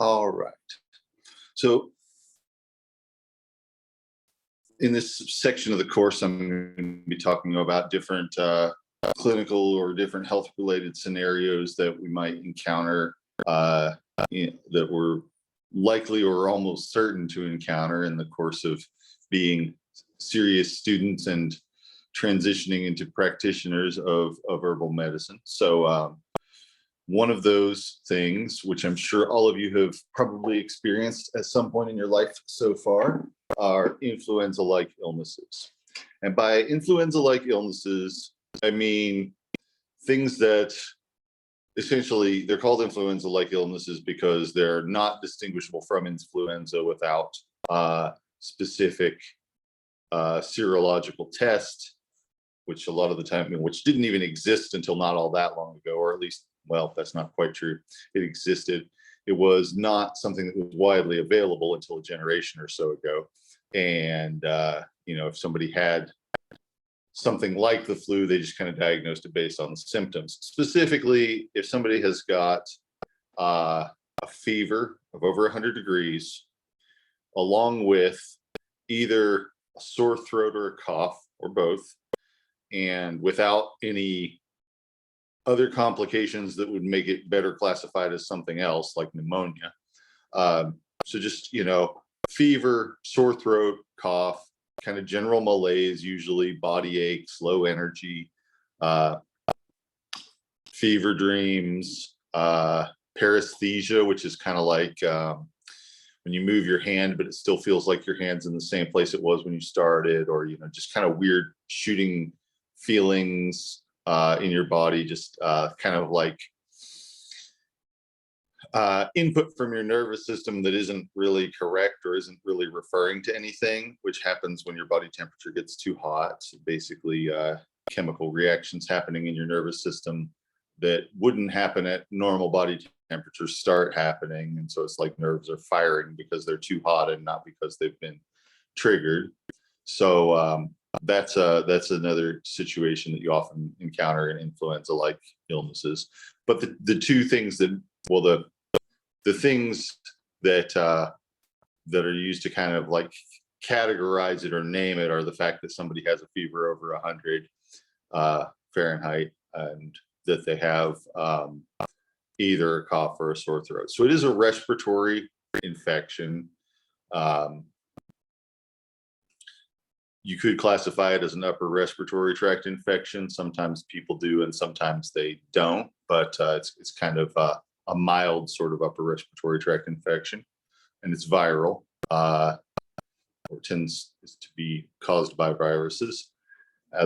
All right. So in this section of the course, I'm going to be talking about different clinical or different health related scenarios that we might encounter that we're likely or almost certain to encounter in the course of being serious students and transitioning into practitioners of herbal medicine. So one of those things, which I'm sure all of you have probably experienced at some point in your life so far, are influenza-like illnesses. And by influenza-like illnesses, I mean things that essentially they're called influenza-like illnesses because they're not distinguishable from influenza without specific serological test, which a lot of the time, which didn't even exist until not all that long ago, or at least, well, that's not quite true. It existed. It was not something that was widely available until a generation or so ago. And, if somebody had something like the flu, they just kind of diagnosed it based on the symptoms. Specifically, if somebody has got a fever of over 100 degrees, along with either a sore throat or a cough, or both, and without any other complications that would make it better classified as something else like pneumonia. So just, fever, sore throat, cough, kind of general malaise, usually body aches, low energy, fever dreams, paresthesia, which is kind of like when you move your hand, but it still feels like your hand's in the same place it was when you started, or, just kind of weird shooting feelings in your body, just kind of like input from your nervous system that isn't really correct or isn't really referring to anything, which happens when your body temperature gets too hot. Basically, chemical reactions happening in your nervous system that wouldn't happen at normal body temperature start happening. And so it's like nerves are firing because they're too hot and not because they've been triggered. So that's another situation that you often encounter in influenza-like illnesses. But the two things that, well, the things that that are used to kind of like categorize it or name it are the fact that somebody has a fever over 100 Fahrenheit, and that they have either a cough or a sore throat. So it is a respiratory infection. You could classify it as an upper respiratory tract infection. Sometimes people do, and sometimes they don't. But it's kind of a mild sort of upper respiratory tract infection, and it's viral, or tends to be caused by viruses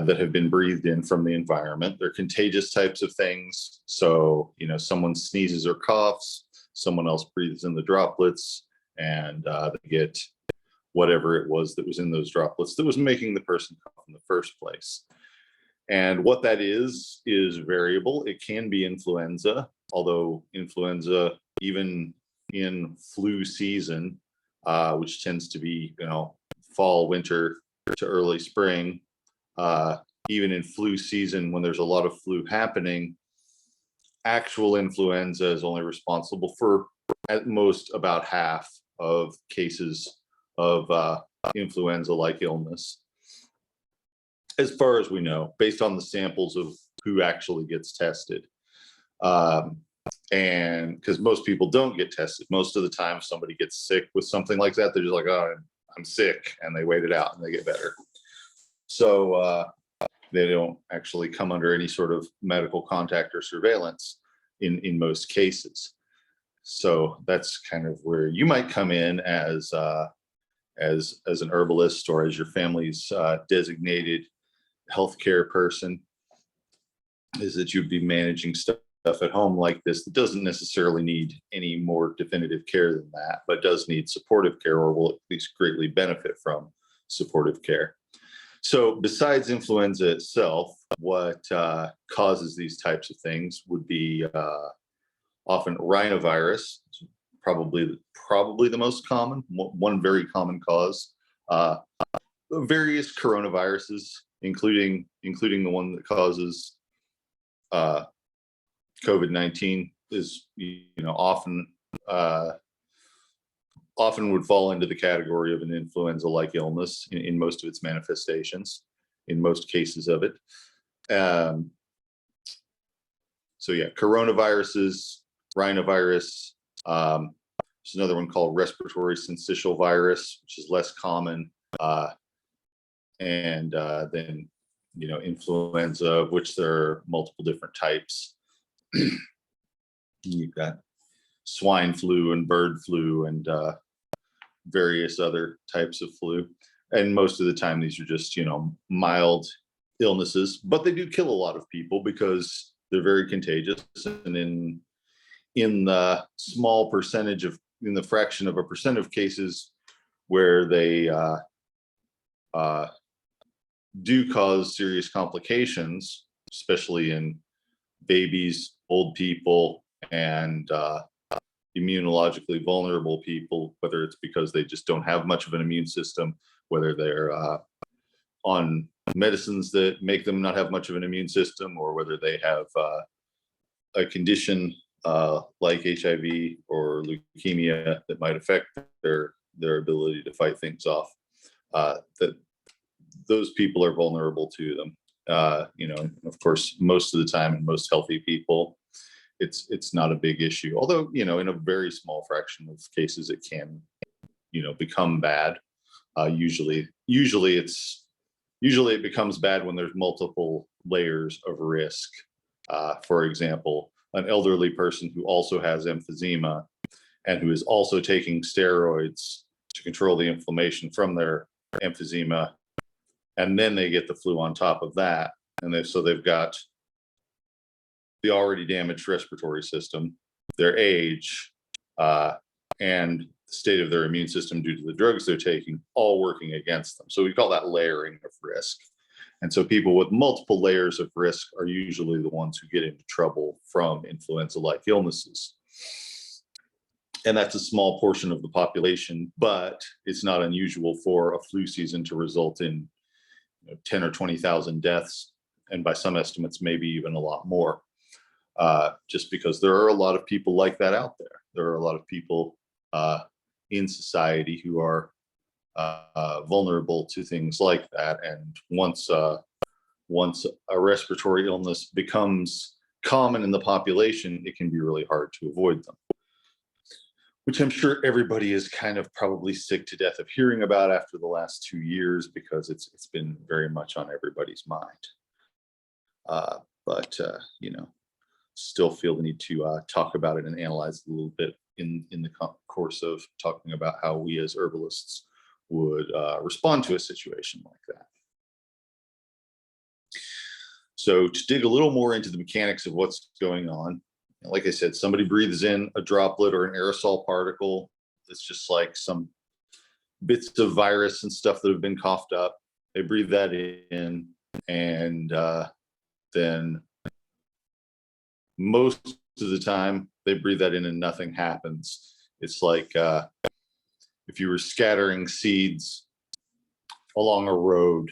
that have been breathed in from the environment. They're contagious types of things. So, someone sneezes or coughs, someone else breathes in the droplets, and they get whatever it was that was in those droplets that was making the person cough in the first place. And what that is variable. It can be influenza, although influenza, even in flu season, which tends to be, fall, winter to early spring, even in flu season, when there's a lot of flu happening, actual influenza is only responsible for at most about half of cases of influenza-like illness, as far as we know, based on the samples of who actually gets tested. And because most people don't get tested, most of the time if somebody gets sick with something like that, they're just like, oh, I'm sick, and they wait it out and they get better. So they don't actually come under any sort of medical contact or surveillance in most cases. So that's kind of where you might come in as an herbalist, or as your family's designated healthcare person, is that you'd be managing stuff at home like this that doesn't necessarily need any more definitive care than that, but does need supportive care, or will at least greatly benefit from supportive care. So besides influenza itself, what causes these types of things would be often rhinovirus, probably the most common, one very common cause. Various coronaviruses, including the one that causes COVID-19, is often often would fall into the category of an influenza-like illness in most of its manifestations, in most cases of it. So yeah, coronaviruses, rhinovirus. There's another one called respiratory syncytial virus, which is less common. And then, influenza, of which there are multiple different types. You've got swine flu and bird flu and various other types of flu. And most of the time, these are just, mild illnesses, but they do kill a lot of people because they're very contagious. And in the small percentage of, in the fraction of a percent of cases where they do cause serious complications, especially in babies, old people, and immunologically vulnerable people, whether it's because they just don't have much of an immune system, whether they're on medicines that make them not have much of an immune system, or whether they have a condition like HIV or leukemia that might affect their ability to fight things off. That those people are vulnerable to them. Of course, most of the time in most healthy people, it's not a big issue. Although, in a very small fraction of cases, it can, become bad. Usually it becomes bad when there's multiple layers of risk. For example, an elderly person who also has emphysema and who is also taking steroids to control the inflammation from their emphysema, and then they get the flu on top of that. And so they've got the already damaged respiratory system, their age, and the state of their immune system due to the drugs they're taking, all working against them. So we call that layering of risk. And so people with multiple layers of risk are usually the ones who get into trouble from influenza-like illnesses. And that's a small portion of the population, but it's not unusual for a flu season to result in 10 or 20,000 deaths, and by some estimates, maybe even a lot more, just because there are a lot of people like that out there. There are a lot of people in society who are vulnerable to things like that. And once a respiratory illness becomes common in the population, it can be really hard to avoid them, which I'm sure everybody is kind of probably sick to death of hearing about after the last 2 years, because it's been very much on everybody's mind. But still feel the need to talk about it and analyze it a little bit in the course of talking about how we as herbalists would respond to a situation like that. So to dig a little more into the mechanics of what's going on, like I said, somebody breathes in a droplet or an aerosol particle. It's just like some bits of virus and stuff that have been coughed up. They breathe that in, and then most of the time they breathe that in and nothing happens. It's like if you were scattering seeds along a road,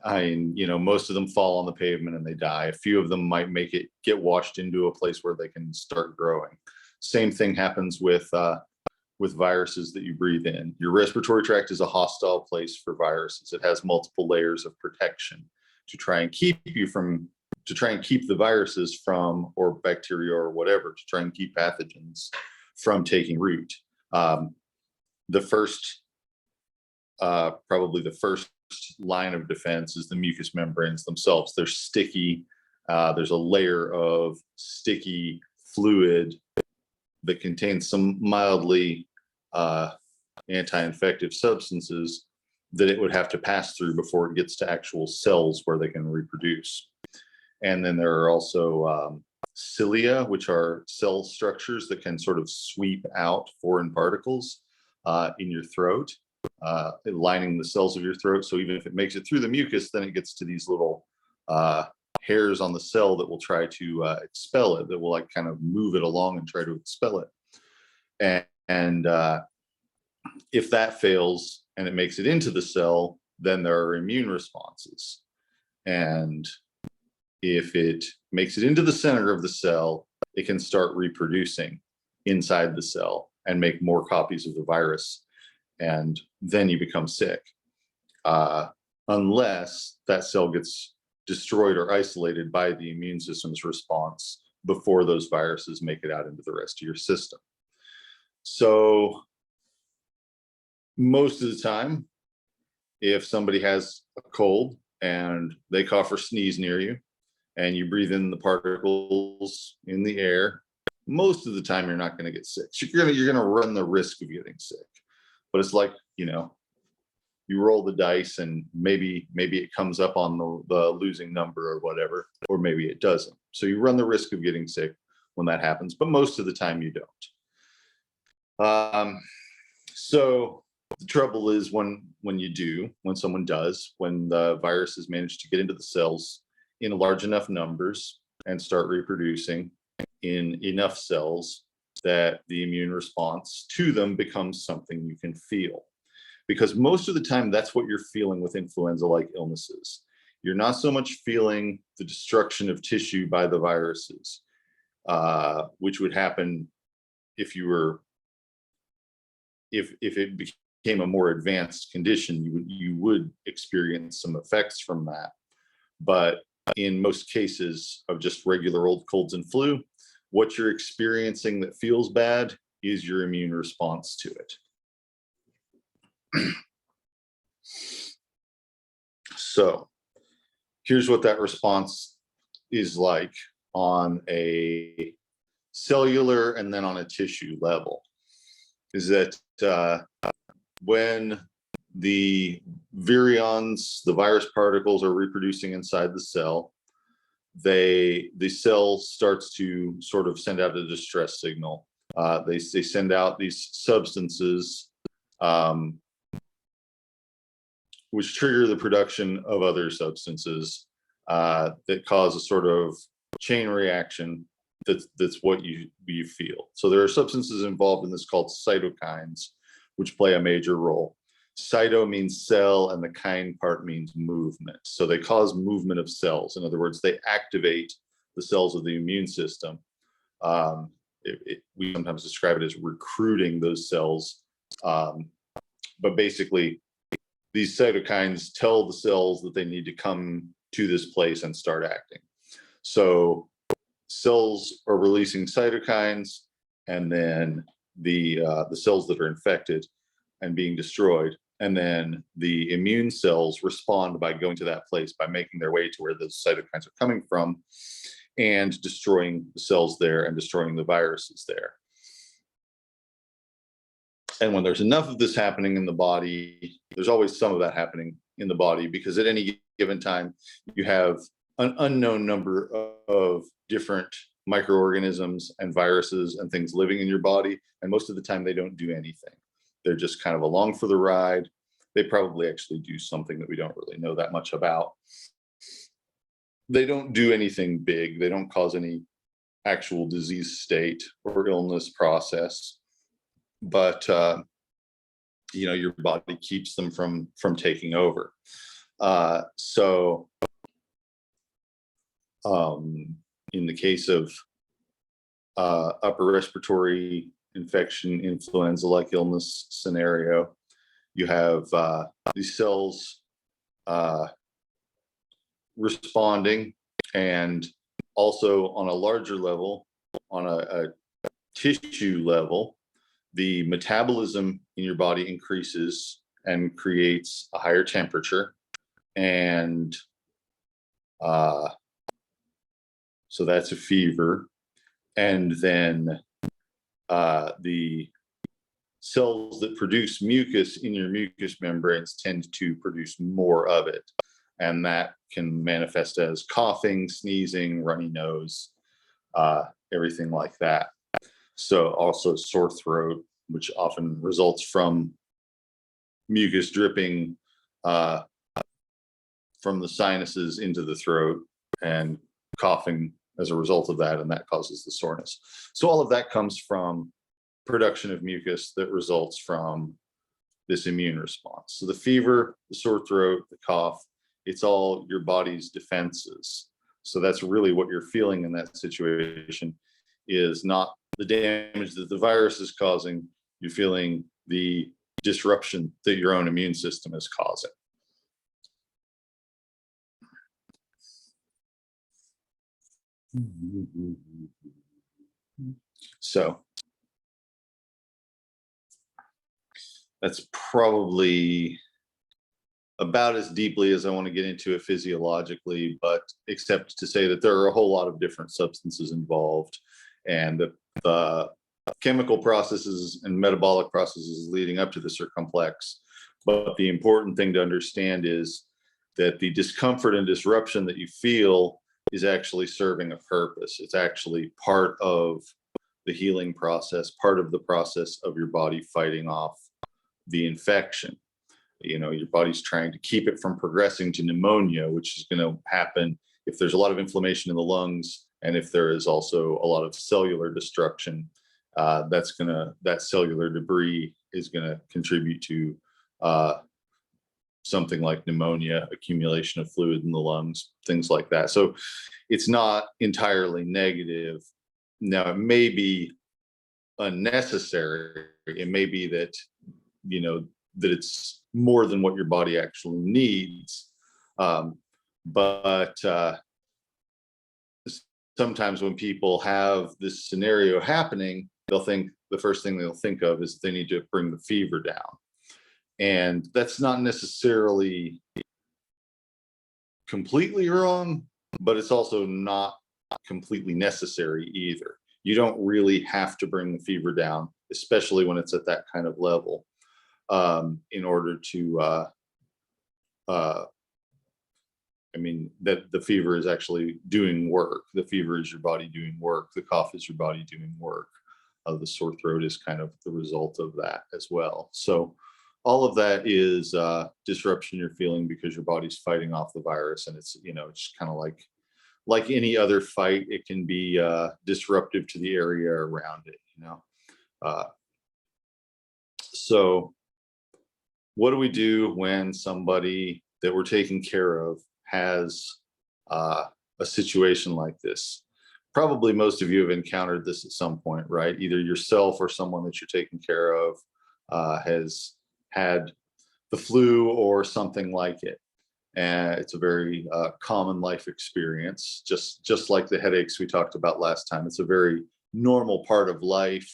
most of them fall on the pavement and they die. A few of them might get washed into a place where they can start growing. Same thing happens with viruses that you breathe in. Your respiratory tract is a hostile place for viruses. It has multiple layers of protection to try and keep the viruses from, or bacteria or whatever, to try and keep pathogens from taking root. Probably the first line of defense is the mucous membranes themselves. They're sticky. There's a layer of sticky fluid that contains some mildly anti-infective substances that it would have to pass through before it gets to actual cells where they can reproduce. And then there are also cilia, which are cell structures that can sort of sweep out foreign particles in your throat, lining the cells of your throat. So even if it makes it through the mucus, then it gets to these little hairs on the cell that will try to expel it, that will like kind of move it along and try to expel it. And if that fails and it makes it into the cell, then there are immune responses. And if it makes it into the center of the cell, it can start reproducing inside the cell. and make more copies of the virus, and then you become sick, unless that cell gets destroyed or isolated by the immune system's response before those viruses make it out into the rest of your system. So most of the time, if somebody has a cold and they cough or sneeze near you and you breathe in the particles in the air, most of the time you're not going to get sick. So you're going to run the risk of getting sick. But it's like, you roll the dice and maybe it comes up on the losing number or whatever, or maybe it doesn't. So you run the risk of getting sick when that happens, but most of the time you don't. So the trouble is when someone does, when the virus has managed to get into the cells in large enough numbers and start reproducing in enough cells that the immune response to them becomes something you can feel. Because most of the time, that's what you're feeling with influenza-like illnesses. You're not so much feeling the destruction of tissue by the viruses, which would happen if it became a more advanced condition. You would experience some effects from that. But in most cases of just regular old colds and flu, what you're experiencing that feels bad is your immune response to it. So here's what that response is like on a cellular and then on a tissue level, is that when the virions, the virus particles, are reproducing inside the cell, the cell starts to sort of send out a distress signal. They send out these substances which trigger the production of other substances that cause a sort of chain reaction that's what you feel. So there are substances involved in this called cytokines, which play a major role. Cyto means cell, and the kine part means movement. So they cause movement of cells. In other words, they activate the cells of the immune system. We sometimes describe it as recruiting those cells. But basically, these cytokines tell the cells that they need to come to this place and start acting. So cells are releasing cytokines, and then the cells that are infected and being destroyed, and then the immune cells respond by going to that place, by making their way to where those cytokines are coming from and destroying the cells there and destroying the viruses there. And when there's enough of this happening in the body, there's always some of that happening in the body, because at any given time, you have an unknown number of different microorganisms and viruses and things living in your body. And most of the time, they don't do anything. They're just kind of along for the ride. They probably actually do something that we don't really know that much about. They don't do anything big. They don't cause any actual disease state or illness process. But your body keeps them from taking over. So in the case of upper respiratory infection, influenza-like illness scenario, you have these cells responding, and also on a larger level, on a tissue level, the metabolism in your body increases and creates a higher temperature. And so that's a fever. And then the cells that produce mucus in your mucous membranes tend to produce more of it. And that can manifest as coughing, sneezing, runny nose, everything like that. So also sore throat, which often results from mucus dripping from the sinuses into the throat, and coughing as a result of that, and that causes the soreness. So all of that comes from production of mucus that results from this immune response. So the fever, the sore throat, the cough, it's all your body's defenses. So that's really what you're feeling in that situation, is not the damage that the virus is causing, you're feeling the disruption that your own immune system is causing. So that's probably about as deeply as I want to get into it physiologically, but except to say that there are a whole lot of different substances involved, and the chemical processes and metabolic processes leading up to this are complex. But the important thing to understand is that the discomfort and disruption that you feel is actually serving a purpose. It's actually part of the healing process, part of the process of your body fighting off the infection. You know, your body's trying to keep it from progressing to pneumonia, which is going to happen if there's a lot of inflammation in the lungs, and if there is also a lot of cellular destruction. That cellular debris is going to contribute to something like pneumonia, accumulation of fluid in the lungs, things like that. So it's not entirely negative. Now, it may be unnecessary. It may be that, you know, that it's more than what your body actually needs. But sometimes when people have this scenario happening, the first thing they'll think of is they need to bring the fever down. And that's not necessarily completely wrong, but it's also not completely necessary either. You don't really have to bring the fever down, especially when it's at that kind of level, in order to, I mean, that the fever is actually doing work. The fever is your body doing work. The cough is your body doing work. The sore throat is kind of the result of that as well. So all of that is disruption you're feeling because your body's fighting off the virus. And it's, you know, it's kind of like any other fight. It can be disruptive to the area around it, you know. So what do we do when somebody that we're taking care of has a situation like this? Probably most of you have encountered this at some point, right? Either yourself or someone that you're taking care of has had the flu or something like it. And it's a very common life experience, just like the headaches we talked about last time. It's a very normal part of life,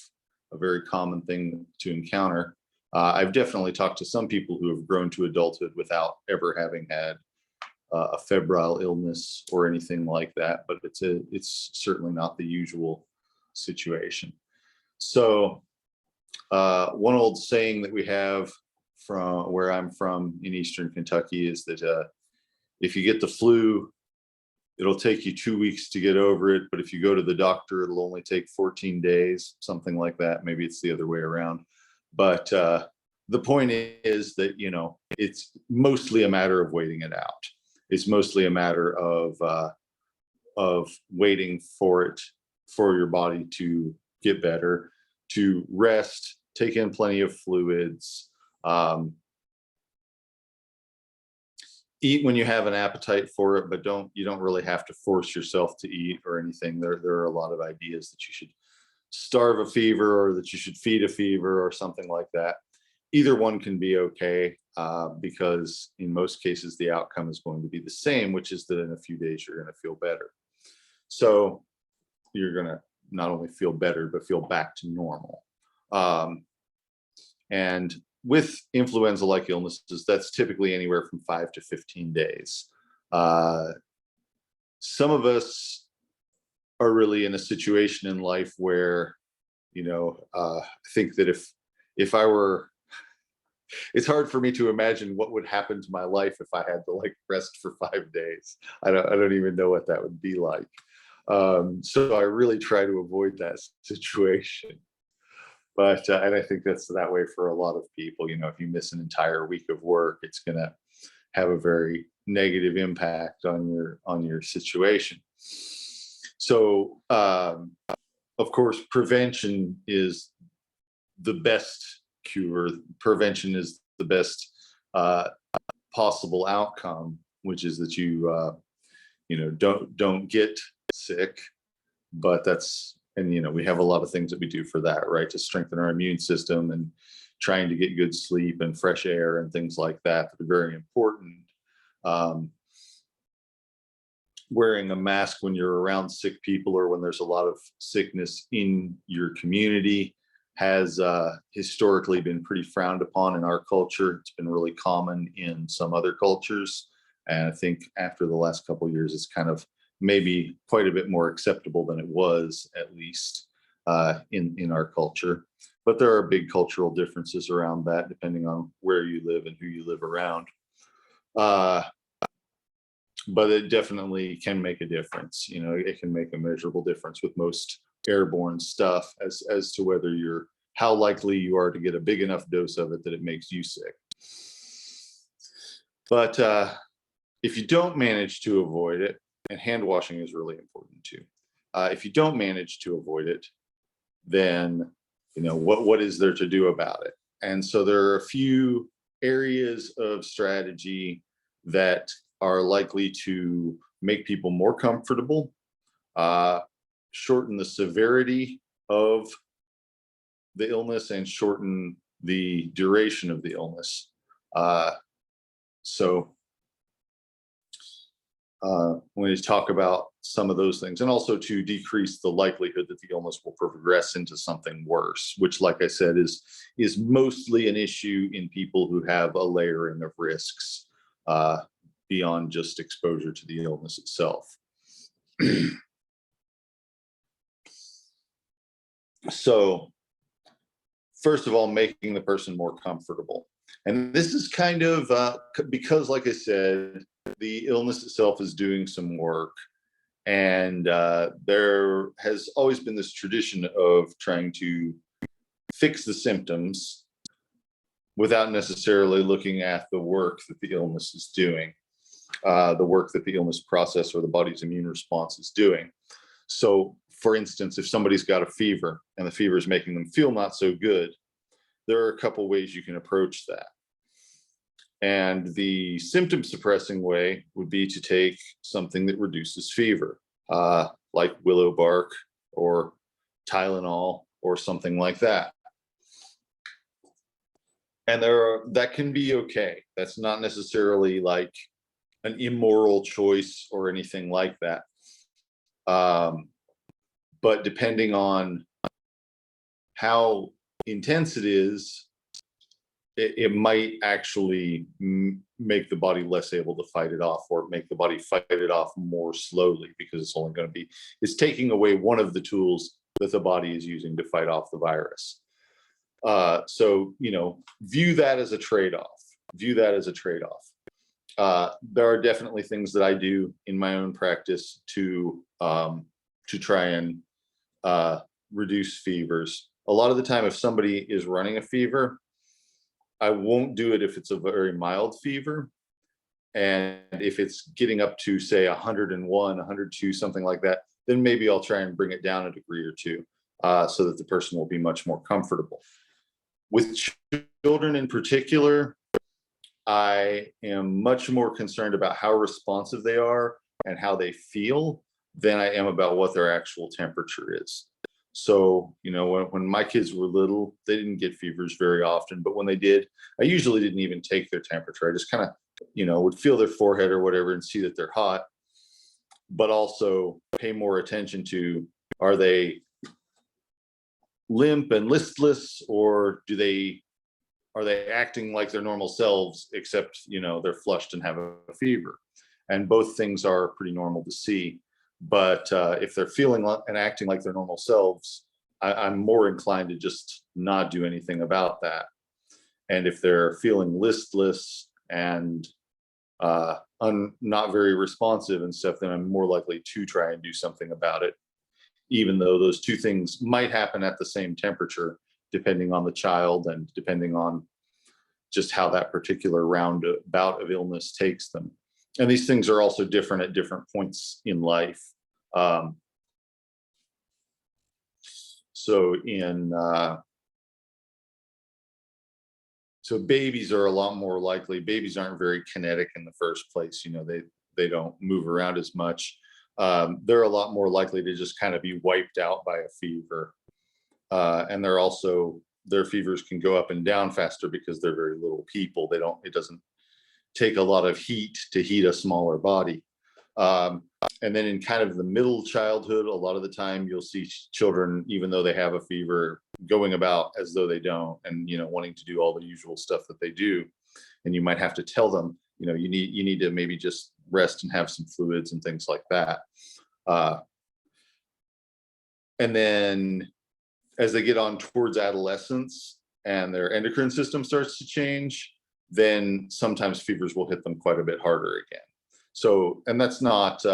a very common thing to encounter. I've definitely talked to some people who have grown to adulthood without ever having had a febrile illness or anything like that, but it's certainly not the usual situation. So one old saying that we have from where I'm from in Eastern Kentucky is that if you get the flu, it'll take you 2 weeks to get over it, but if you go to the doctor, it'll only take 14 days, something like that. Maybe it's the other way around. But the point is that, you know, it's mostly a matter of waiting it out. It's mostly a matter of waiting for it, for your body to get better, to rest, take in plenty of fluids, eat when you have an appetite for it, but you don't really have to force yourself to eat or anything. There are a lot of ideas that you should starve a fever or that you should feed a fever or something like that. Either one can be okay, because in most cases the outcome is going to be the same, which is that in a few days you're going to feel better. So you're going to not only feel better, but feel back to normal. And with influenza-like illnesses, that's typically anywhere from 5 to 15 days. Some of us are really in a situation in life where, you know, I think that if I were, it's hard for me to imagine what would happen to my life if I had to like rest for 5 days. I don't even know what that would be like. So I really try to avoid that situation. But and I think that's that way for a lot of people. You know, if you miss an entire week of work, it's going to have a very negative impact on your situation. So, of course, prevention is the best cure. Prevention is the best possible outcome, which is that you don't get sick. But that's And, we have a lot of things that we do for that, right? To strengthen our immune system and trying to get good sleep and fresh air and things like that that are very important. Um, Wearing a mask when you're around sick people or when there's a lot of sickness in your community has historically been pretty frowned upon in our culture. It's been really common in some other cultures. And I think after the last couple of years, it's kind of maybe quite a bit more acceptable than it was, at least in our culture. But there are big cultural differences around that, depending on where you live and who you live around. But it definitely can make a difference. It can make a measurable difference with most airborne stuff as to whether how likely you are to get a big enough dose of it that it makes you sick. But if you don't manage to avoid it, and hand washing is really important too. If you don't manage to avoid it, then what is there to do about it? And so there are a few areas of strategy that are likely to make people more comfortable, shorten the severity of the illness, and shorten the duration of the illness. So when you talk about some of those things, and also to decrease the likelihood that the illness will progress into something worse, which, like I said, is mostly an issue in people who have a layering of risks beyond just exposure to the illness itself. So, first of all, making the person more comfortable. And this is kind of because, like I said, the illness itself is doing some work. And there has always been this tradition of trying to fix the symptoms without necessarily looking at the work that the illness is doing, the work that the illness process or the body's immune response is doing. So, for instance, if somebody's got a fever and the fever is making them feel not so good, there are a couple ways you can approach that. And the symptom suppressing way would be to take something that reduces fever, like willow bark or Tylenol or something like that. And that can be okay. That's not necessarily like an immoral choice or anything like that. But depending on how intense it is, it might actually make the body less able to fight it off, or make the body fight it off more slowly, because it's taking away one of the tools that the body is using to fight off the virus. So, view that as a trade-off. There are definitely things that I do in my own practice to try and reduce fevers. A lot of the time, if somebody is running a fever, I won't do it if it's a very mild fever. And if it's getting up to, say, 101, 102, something like that, then maybe I'll try and bring it down a degree or two so that the person will be much more comfortable. With children in particular, I am much more concerned about how responsive they are and how they feel than I am about what their actual temperature is. So, when my kids were little, they didn't get fevers very often, but when they did, I usually didn't even take their temperature. I just kind of, would feel their forehead or whatever and see that they're hot, but also pay more attention to, are they limp and listless, or are they acting like their normal selves, except, they're flushed and have a fever? And both things are pretty normal to see. But if they're feeling and acting like their normal selves, I'm more inclined to just not do anything about that. And if they're feeling listless and not very responsive and stuff, then I'm more likely to try and do something about it, even though those two things might happen at the same temperature, depending on the child and depending on just how that particular bout of illness takes them. And these things are also different at different points in life. So babies are a lot more likely. Babies aren't very kinetic in the first place. They don't move around as much. they're a lot more likely to just kind of be wiped out by a fever. And they're also, their fevers can go up and down faster because they're very little people. It doesn't take a lot of heat to heat a smaller body. And then in kind of the middle childhood, a lot of the time you'll see children, even though they have a fever, going about as though they don't, and wanting to do all the usual stuff that they do. And you might have to tell them, you need to maybe just rest and have some fluids and things like that. And then as they get on towards adolescence and their endocrine system starts to change, then sometimes fevers will hit them quite a bit harder again. So, and that's not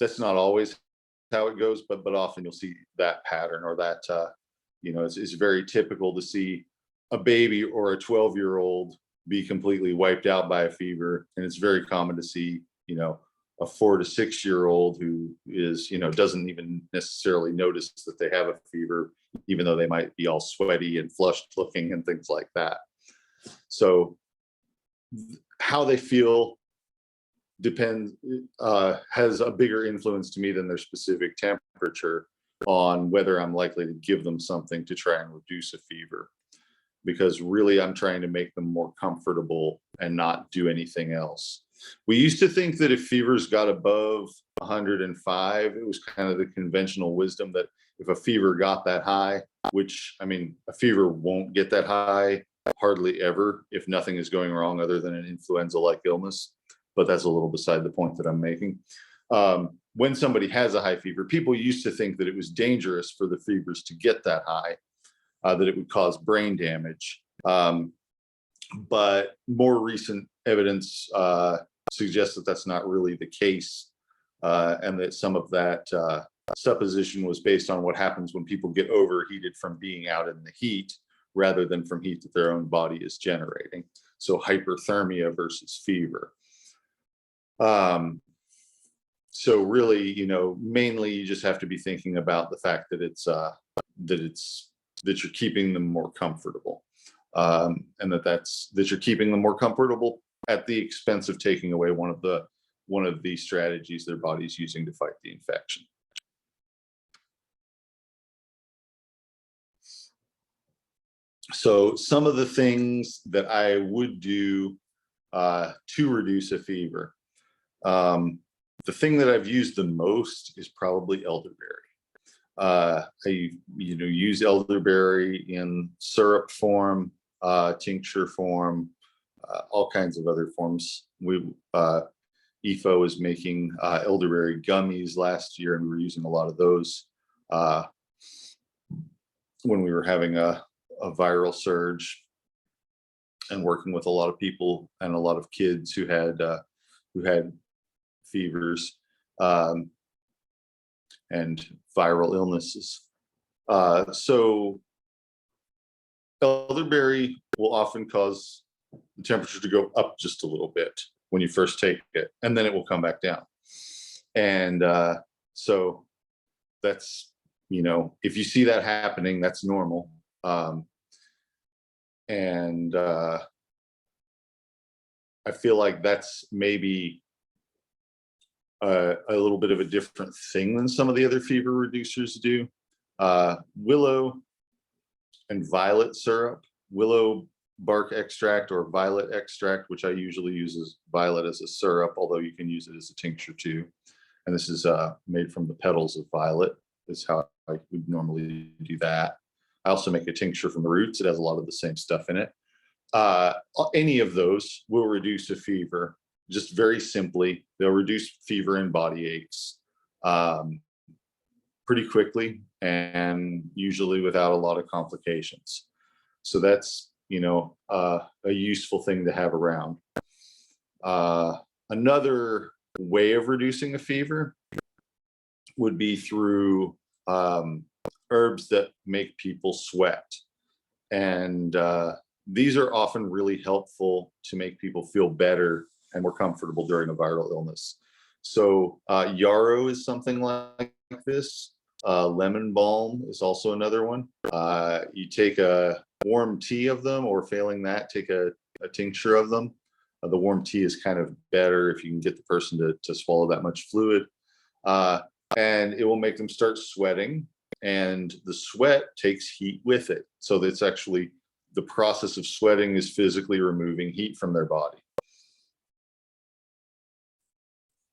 always how it goes, but often you'll see that pattern, or that it's very typical to see a baby or a 12-year-old be completely wiped out by a fever, and it's very common to see a 4 to 6-year-old who is doesn't even necessarily notice that they have a fever, even though they might be all sweaty and flushed looking and things like that. So how they feel has a bigger influence to me than their specific temperature on whether I'm likely to give them something to try and reduce a fever, because really I'm trying to make them more comfortable and not do anything else. We used to think that if fevers got above 105, it was kind of the conventional wisdom that if a fever got that high, which, I mean, a fever won't get that high hardly ever if nothing is going wrong other than an influenza-like illness. But that's a little beside the point that I'm making. When somebody has a high fever, people used to think that it was dangerous for the fevers to get that high, that it would cause brain damage. But more recent evidence suggests that that's not really the case, and that some of that supposition was based on what happens when people get overheated from being out in the heat rather than from heat that their own body is generating. So hyperthermia versus fever. So really, mainly you just have to be thinking about the fact that that you're keeping them more comfortable, and that you're keeping them more comfortable at the expense of taking away one of the strategies their body's using to fight the infection. So some of the things that I would do to reduce a fever. The thing that I've used the most is probably elderberry. I use elderberry in syrup form, tincture form, all kinds of other forms. EFO is making elderberry gummies last year, and we were using a lot of those when we were having a viral surge and working with a lot of people and a lot of kids who had fevers and viral illnesses. So elderberry will often cause the temperature to go up just a little bit when you first take it, and then it will come back down. And so that's, if you see that happening, that's normal. And I feel like that's maybe a little bit of a different thing than some of the other fever reducers do. Willow and violet syrup, willow bark extract or violet extract, which I usually use as violet as a syrup, although you can use it as a tincture too. And this is made from the petals of violet. Is how I would normally do that. I also make a tincture from the roots. It has a lot of the same stuff in it. Any of those will reduce a fever. Just very simply, they'll reduce fever and body aches pretty quickly, and usually without a lot of complications. So that's, a useful thing to have around. Another way of reducing a fever would be through herbs that make people sweat. And these are often really helpful to make people feel better and more comfortable during a viral illness. So yarrow is something like this. Lemon balm is also another one. You take a warm tea of them, or failing that, take a tincture of them. The warm tea is kind of better if you can get the person to swallow that much fluid. And it will make them start sweating, and the sweat takes heat with it. So that's actually the process of sweating is physically removing heat from their body.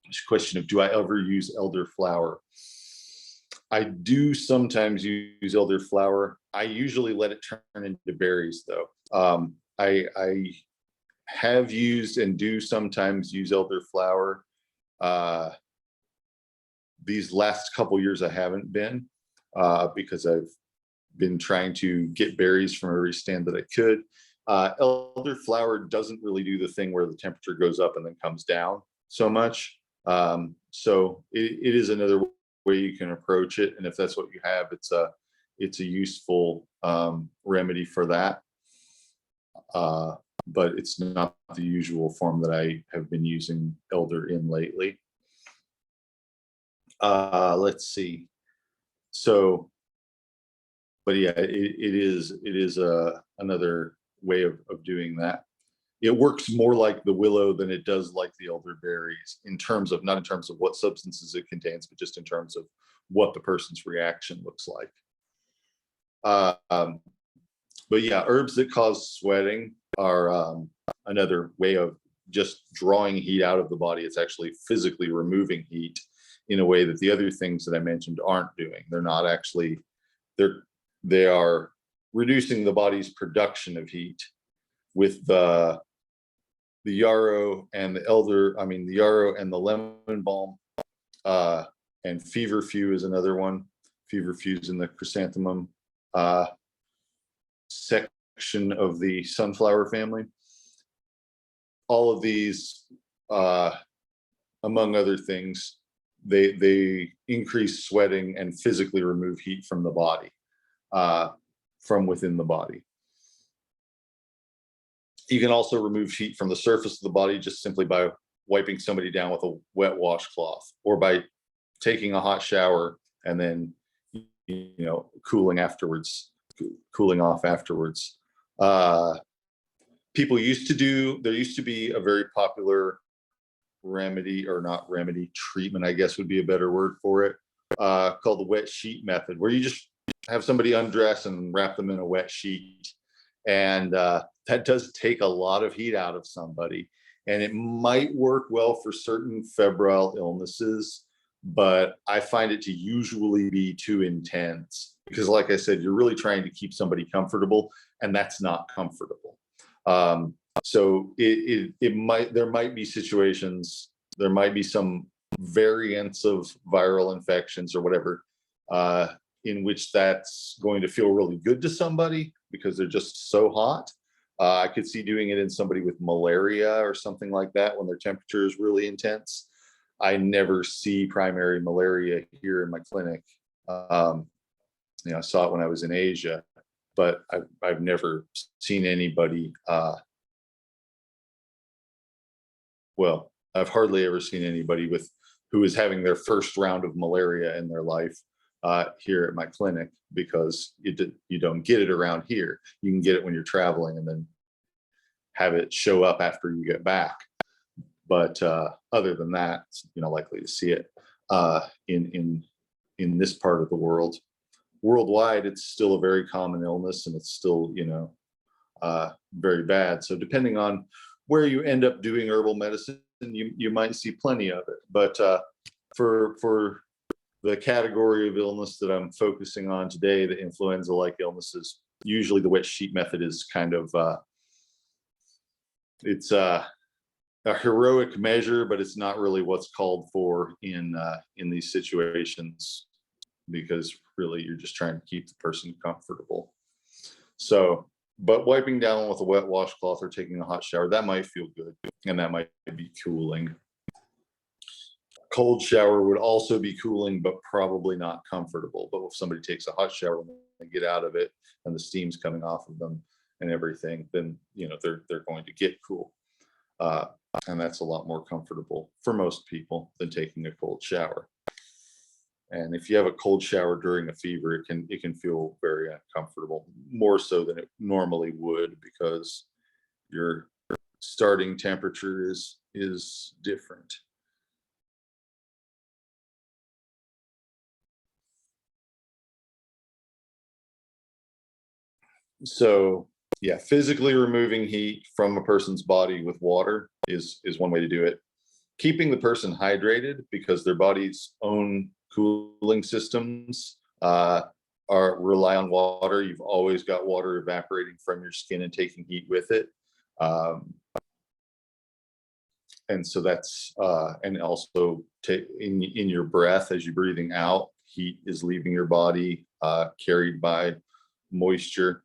This question of, do I ever use elderflower? I do sometimes use elderflower. I usually let it turn into berries, though. I have used and do sometimes use elderflower. These last couple years I haven't been, because I've been trying to get berries from every stand that I could. Elderflower doesn't really do the thing where the temperature goes up and then comes down so much. So it is another way you can approach it, and if that's what you have, it's a useful remedy for that. But it's not the usual form that I have been using elder in lately. Let's see. So, but yeah, it is another way of doing that. It works more like the willow than it does like the elderberries in terms of, not in terms of what substances it contains, but just in terms of what the person's reaction looks like. But yeah, herbs that cause sweating are another way of just drawing heat out of the body. It's actually physically removing heat in a way that the other things that I mentioned aren't doing. They're not actually, they are reducing the body's production of heat. With the yarrow and the the yarrow and the lemon balm, and feverfew is another one. Feverfew is in the chrysanthemum section of the sunflower family. All of these, among other things, they increase sweating and physically remove heat from the body, from within the body. You can also remove heat from the surface of the body just simply by wiping somebody down with a wet washcloth, or by taking a hot shower and then, cooling off afterwards. There used to be a very popular remedy, or not remedy, treatment, I guess would be a better word for it, called the wet sheet method, where you just have somebody undress and wrap them in a wet sheet. And that does take a lot of heat out of somebody. And it might work well for certain febrile illnesses, but I find it to usually be too intense, because like I said, you're really trying to keep somebody comfortable, and that's not comfortable. So there might be situations, there might be some variants of viral infections or whatever, in which that's going to feel really good to somebody because they're just so hot. I could see doing it in somebody with malaria or something like that when their temperature is really intense. I never see primary malaria here in my clinic. I saw it when I was in Asia, but I've never seen anybody. Well, I've hardly ever seen anybody who is having their first round of malaria in their life here at my clinic, because you don't get it around here. You can get it when you're traveling and then have it show up after you get back. But other than that, you're not likely to see it in this part of the world. Worldwide, it's still a very common illness, and it's still very bad. So depending on where you end up doing herbal medicine, you might see plenty of it. But for the category of illness that I'm focusing on today, the influenza-like illnesses, usually the wet sheet method is kind of it's a heroic measure, but it's not really what's called for in these situations, because really you're just trying to keep the person comfortable. So, but wiping down with a wet washcloth or taking a hot shower, that might feel good, and that might be cooling. Cold shower would also be cooling, but probably not comfortable. But if somebody takes a hot shower and they get out of it and the steam's coming off of them and everything, then they're going to get cool, and that's a lot more comfortable for most people than taking a cold shower. And if you have a cold shower during a fever, it can feel very uncomfortable, more so than it normally would, because you're starting temperature is different. So yeah, physically removing heat from a person's body with water is one way to do it. Keeping the person hydrated, because their body's own cooling systems are rely on water. You've always got water evaporating from your skin and taking heat with it. And so that's and also in your breath, as you're breathing out, heat is leaving your body, carried by moisture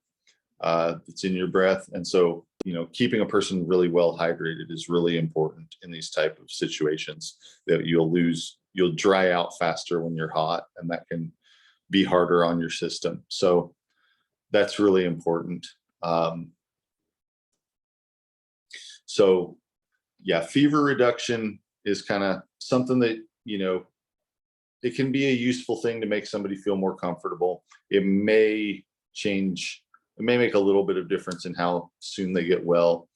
that's in your breath. And so, keeping a person really well hydrated is really important in these type of situations. That you'll dry out faster when you're hot, and that can be harder on your system. So that's really important. So yeah, fever reduction is kind of something that, it can be a useful thing to make somebody feel more comfortable. It may make a little bit of difference in how soon they get well.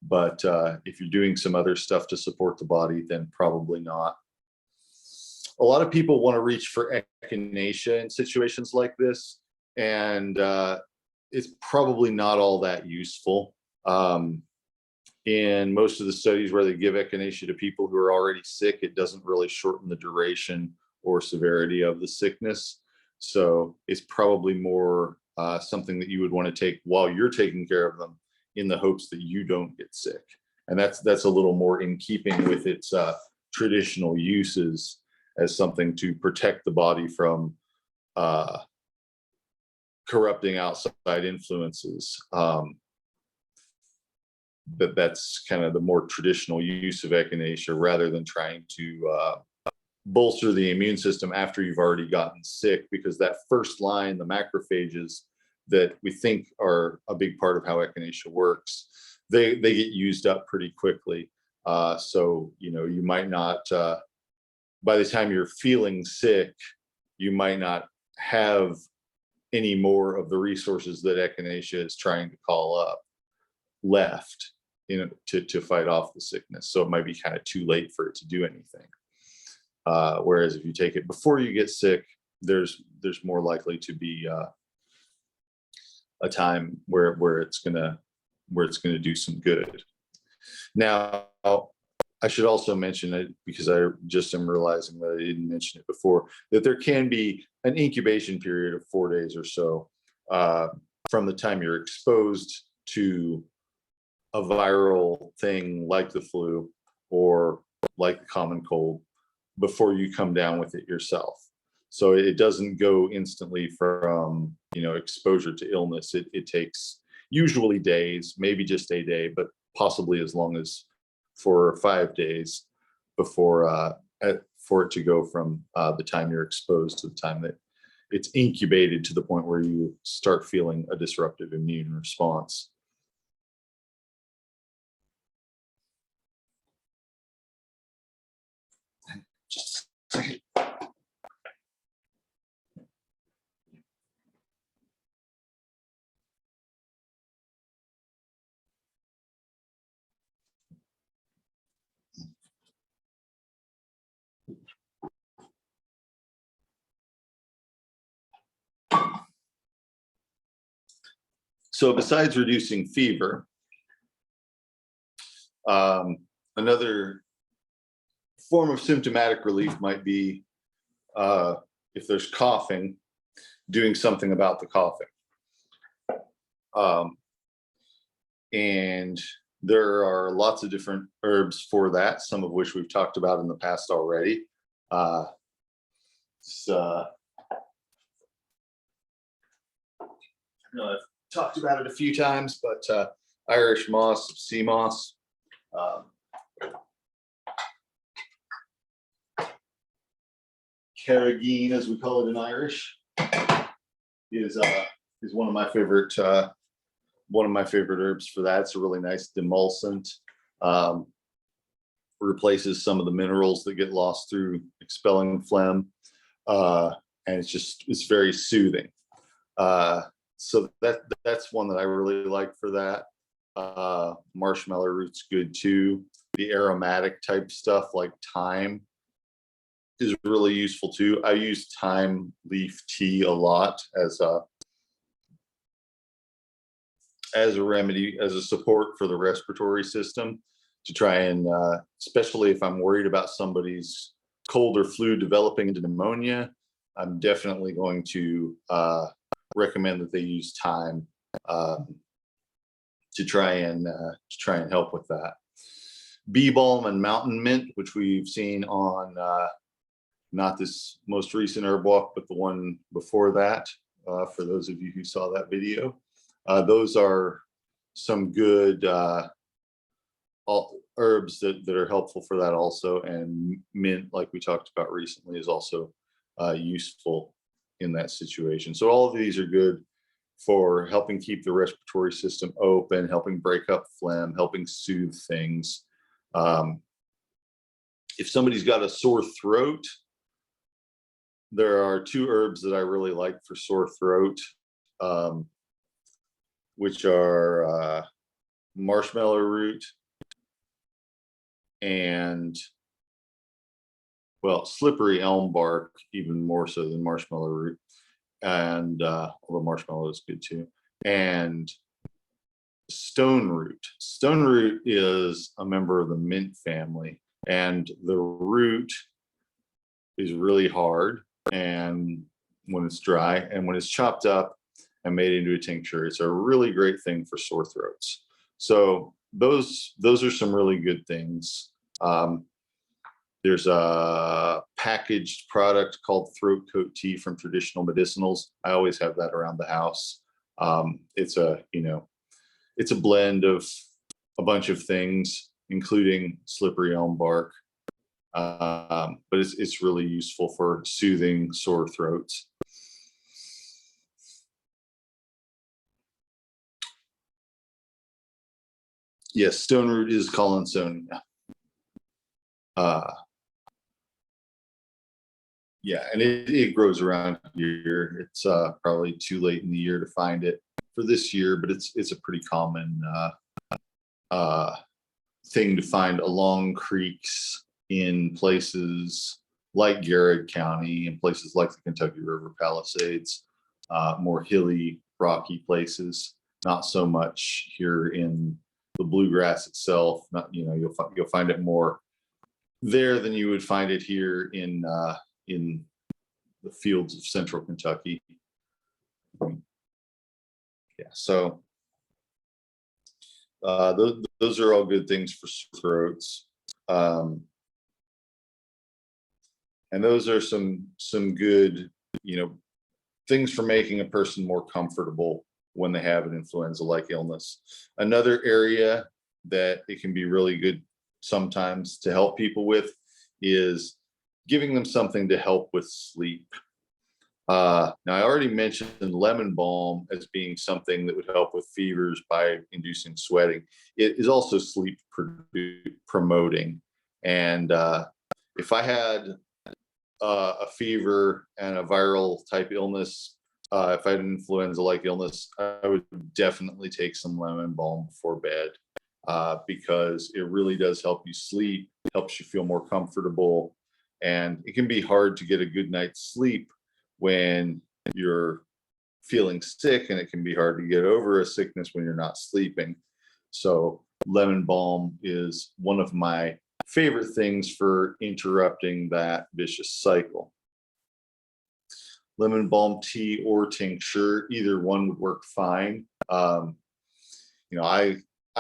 But if you're doing some other stuff to support the body, then probably not. A lot of people want to reach for echinacea in situations like this, and it's probably not all that useful. In most of the studies where they give echinacea to people who are already sick, it doesn't really shorten the duration or severity of the sickness. So it's probably more something that you would want to take while you're taking care of them, in the hopes that you don't get sick. And that's a little more in keeping with its traditional uses, as something to protect the body from corrupting outside influences. But that's kind of the more traditional use of echinacea, rather than trying to bolster the immune system after you've already gotten sick, because that first line, the macrophages that we think are a big part of how echinacea works, they get used up pretty quickly. So you might not, by the time you're feeling sick, you might not have any more of the resources that echinacea is trying to call up left, to fight off the sickness. So it might be kind of too late for it to do anything. Whereas if you take it before you get sick, there's more likely to be a time where it's gonna do some good. Now, I should also mention it, because I just am realizing that I didn't mention it before, that there can be an incubation period of 4 days or so from the time you're exposed to a viral thing like the flu or like the common cold, before you come down with it yourself. So it doesn't go instantly from exposure to illness. It takes usually days, maybe just a day, but possibly as long as 4 or 5 days before for it to go from the time you're exposed to the time that it's incubated to the point where you start feeling a disruptive immune response. Just a second. So besides reducing fever, another form of symptomatic relief might be, if there's coughing, doing something about the coughing. And there are lots of different herbs for that, some of which we've talked about in the past already. I've talked about it a few times, but Irish moss, sea moss, carrageen, as we call it in Irish, is one of my favorite herbs for that. It's a really nice demulcent. Replaces some of the minerals that get lost through expelling phlegm, and it's very soothing. So that's one that I really like for that. Marshmallow root's good too. The aromatic type stuff like thyme is really useful too. I use thyme leaf tea a lot as a remedy, as a support for the respiratory system, to try and, especially if I'm worried about somebody's cold or flu developing into pneumonia, I'm definitely going to recommend that they use thyme to try and help with that. Bee balm and mountain mint, which we've seen on not this most recent herb walk, but the one before that, for those of you who saw that video. Those are some good herbs that are helpful for that also. And mint, like we talked about recently, is also useful in that situation. So all of these are good for helping keep the respiratory system open, helping break up phlegm, helping soothe things. If somebody's got a sore throat, there are two herbs that I really like for sore throat, which are marshmallow root and, well, slippery elm bark, even more so than marshmallow root. And although marshmallow is good too. And stone root. Stone root is a member of the mint family, and the root is really hard and when it's dry, and when it's chopped up and made into a tincture, it's a really great thing for sore throats. So those are some really good things. There's a packaged product called throat coat tea from Traditional Medicinals. I always have that around the house. It's a blend of a bunch of things, including slippery elm bark. But it's really useful for soothing sore throats. Yes, stone root is Collinsonia. Yeah, and it grows around here. It's probably too late in the year to find it for this year, but it's a pretty common thing to find along creeks in places like Garrett County and places like the Kentucky River Palisades, more hilly, rocky places. Not so much here in the bluegrass itself. Not, you'll find it more there than you would find it here in the fields of central Kentucky. Yeah, so those are all good things for throats. And those are some good, things for making a person more comfortable when they have an influenza-like illness. Another area that it can be really good sometimes to help people with is giving them something to help with sleep. Now, I already mentioned lemon balm as being something that would help with fevers by inducing sweating. It is also sleep promoting. And if I had a fever and a viral type illness, if I had an influenza-like illness, I would definitely take some lemon balm before bed, because it really does help you sleep, helps you feel more comfortable. And it can be hard to get a good night's sleep when you're feeling sick, and it can be hard to get over a sickness when you're not sleeping. So lemon balm is one of my favorite things for interrupting that vicious cycle. Lemon balm tea or tincture, either one would work fine. I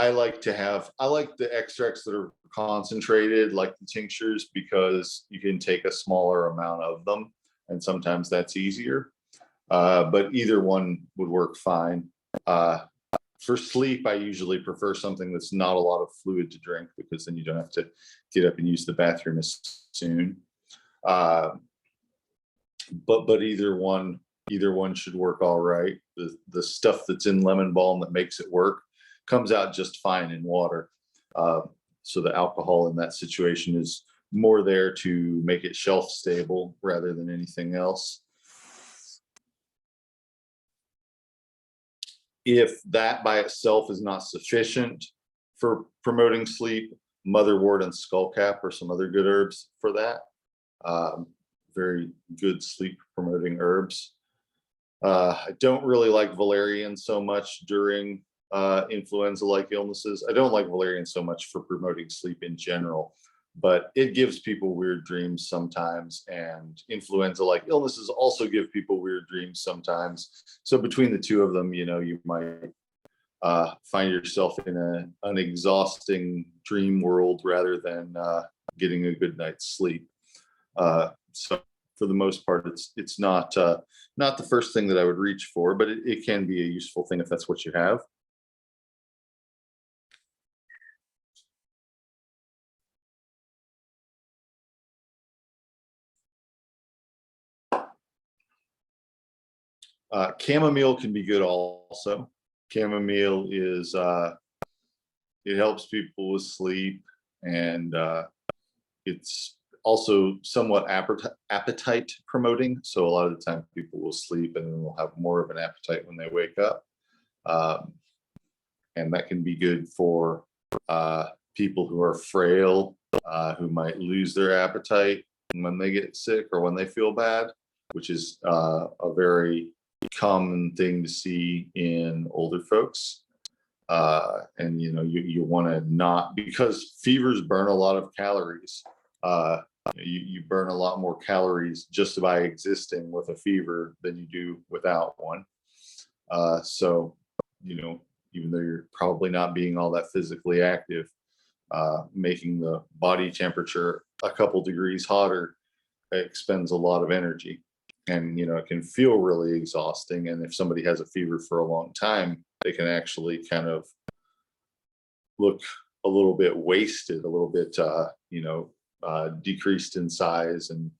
like the extracts that are concentrated, like the tinctures, because you can take a smaller amount of them, and sometimes that's easier. But either one would work fine. For sleep, I usually prefer something that's not a lot of fluid to drink, because then you don't have to get up and use the bathroom as soon. But either one should work all right. The stuff that's in lemon balm that makes it work comes out just fine in water. So the alcohol in that situation is more there to make it shelf stable rather than anything else. If that by itself is not sufficient for promoting sleep, motherwort and skullcap are some other good herbs for that. Very good sleep promoting herbs. I don't really like valerian so much during influenza-like illnesses. I don't like valerian so much for promoting sleep in general, but it gives people weird dreams sometimes, and influenza-like illnesses also give people weird dreams sometimes. So between the two of them, you might find yourself in an exhausting dream world rather than getting a good night's sleep. So for the most part, it's not the first thing that I would reach for, but it can be a useful thing if that's what you have. Chamomile can be good also. Chamomile is it helps people with sleep, and it's also somewhat appetite promoting. So a lot of the time people will sleep and then will have more of an appetite when they wake up. And that can be good for people who are frail, who might lose their appetite when they get sick or when they feel bad, which is a very common thing to see in older folks. And you want to not, because fevers burn a lot of calories. You burn a lot more calories just by existing with a fever than you do without one. So, even though you're probably not being all that physically active, making the body temperature a couple degrees hotter expends a lot of energy. And, it can feel really exhausting. And if somebody has a fever for a long time, they can actually kind of look a little bit wasted, a little bit, decreased in size and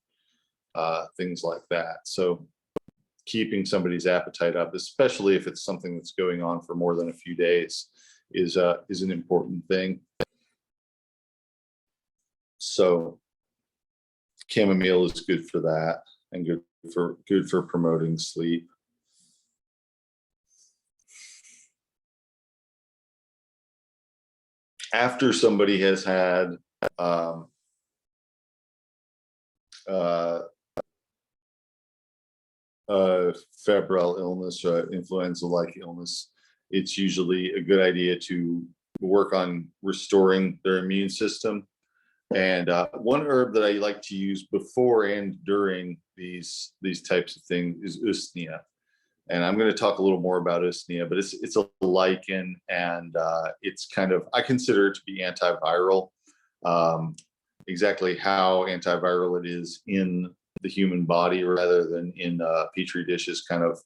things like that. So keeping somebody's appetite up, especially if it's something that's going on for more than a few days, is an important thing. So chamomile is good for that, and good for promoting sleep. After somebody has had febrile illness or influenza-like illness, it's usually a good idea to work on restoring their immune system. And one herb that I like to use before and during these types of things is Usnea. And I'm going to talk a little more about Usnea, but it's a lichen, and it's kind of, I consider it to be antiviral. Exactly how antiviral it is in the human body rather than in petri dish is kind of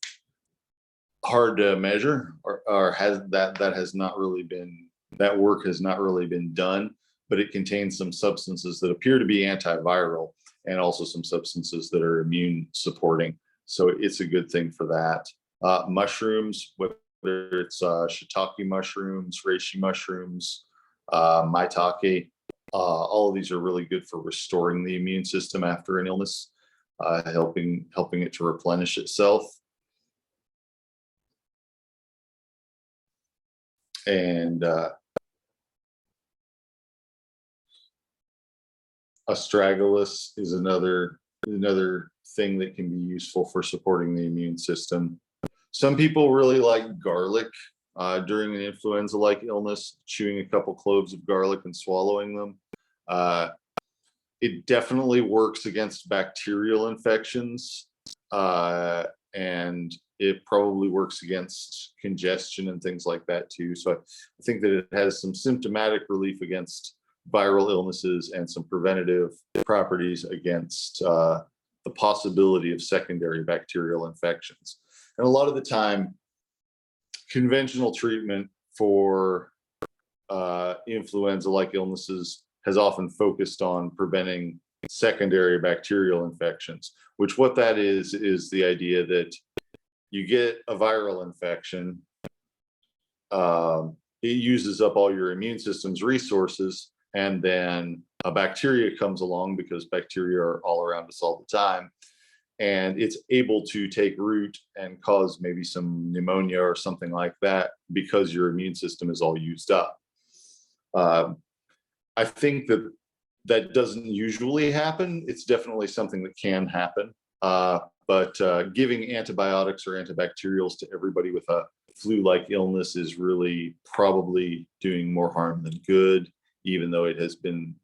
hard to measure, or has that has not really been, that work has not really been done. But it contains some substances that appear to be antiviral, and also some substances that are immune supporting. So it's a good thing for that. Mushrooms, whether it's shiitake mushrooms, reishi mushrooms, maitake, all of these are really good for restoring the immune system after an illness, helping it to replenish itself. And astragalus is another thing that can be useful for supporting the immune system. Some people really like garlic during an influenza-like illness, chewing a couple cloves of garlic and swallowing them. It definitely works against bacterial infections, and it probably works against congestion and things like that too. So I think that it has some symptomatic relief against viral illnesses and some preventative properties against the possibility of secondary bacterial infections. And a lot of the time, conventional treatment for influenza-like illnesses has often focused on preventing secondary bacterial infections, which what that is the idea that you get a viral infection, it uses up all your immune system's resources, and then a bacteria comes along, because bacteria are all around us all the time, and it's able to take root and cause maybe some pneumonia or something like that because your immune system is all used up. I think that that doesn't usually happen. It's definitely something that can happen. But giving antibiotics or antibacterials to everybody with a flu-like illness is really probably doing more harm than good, even though it has been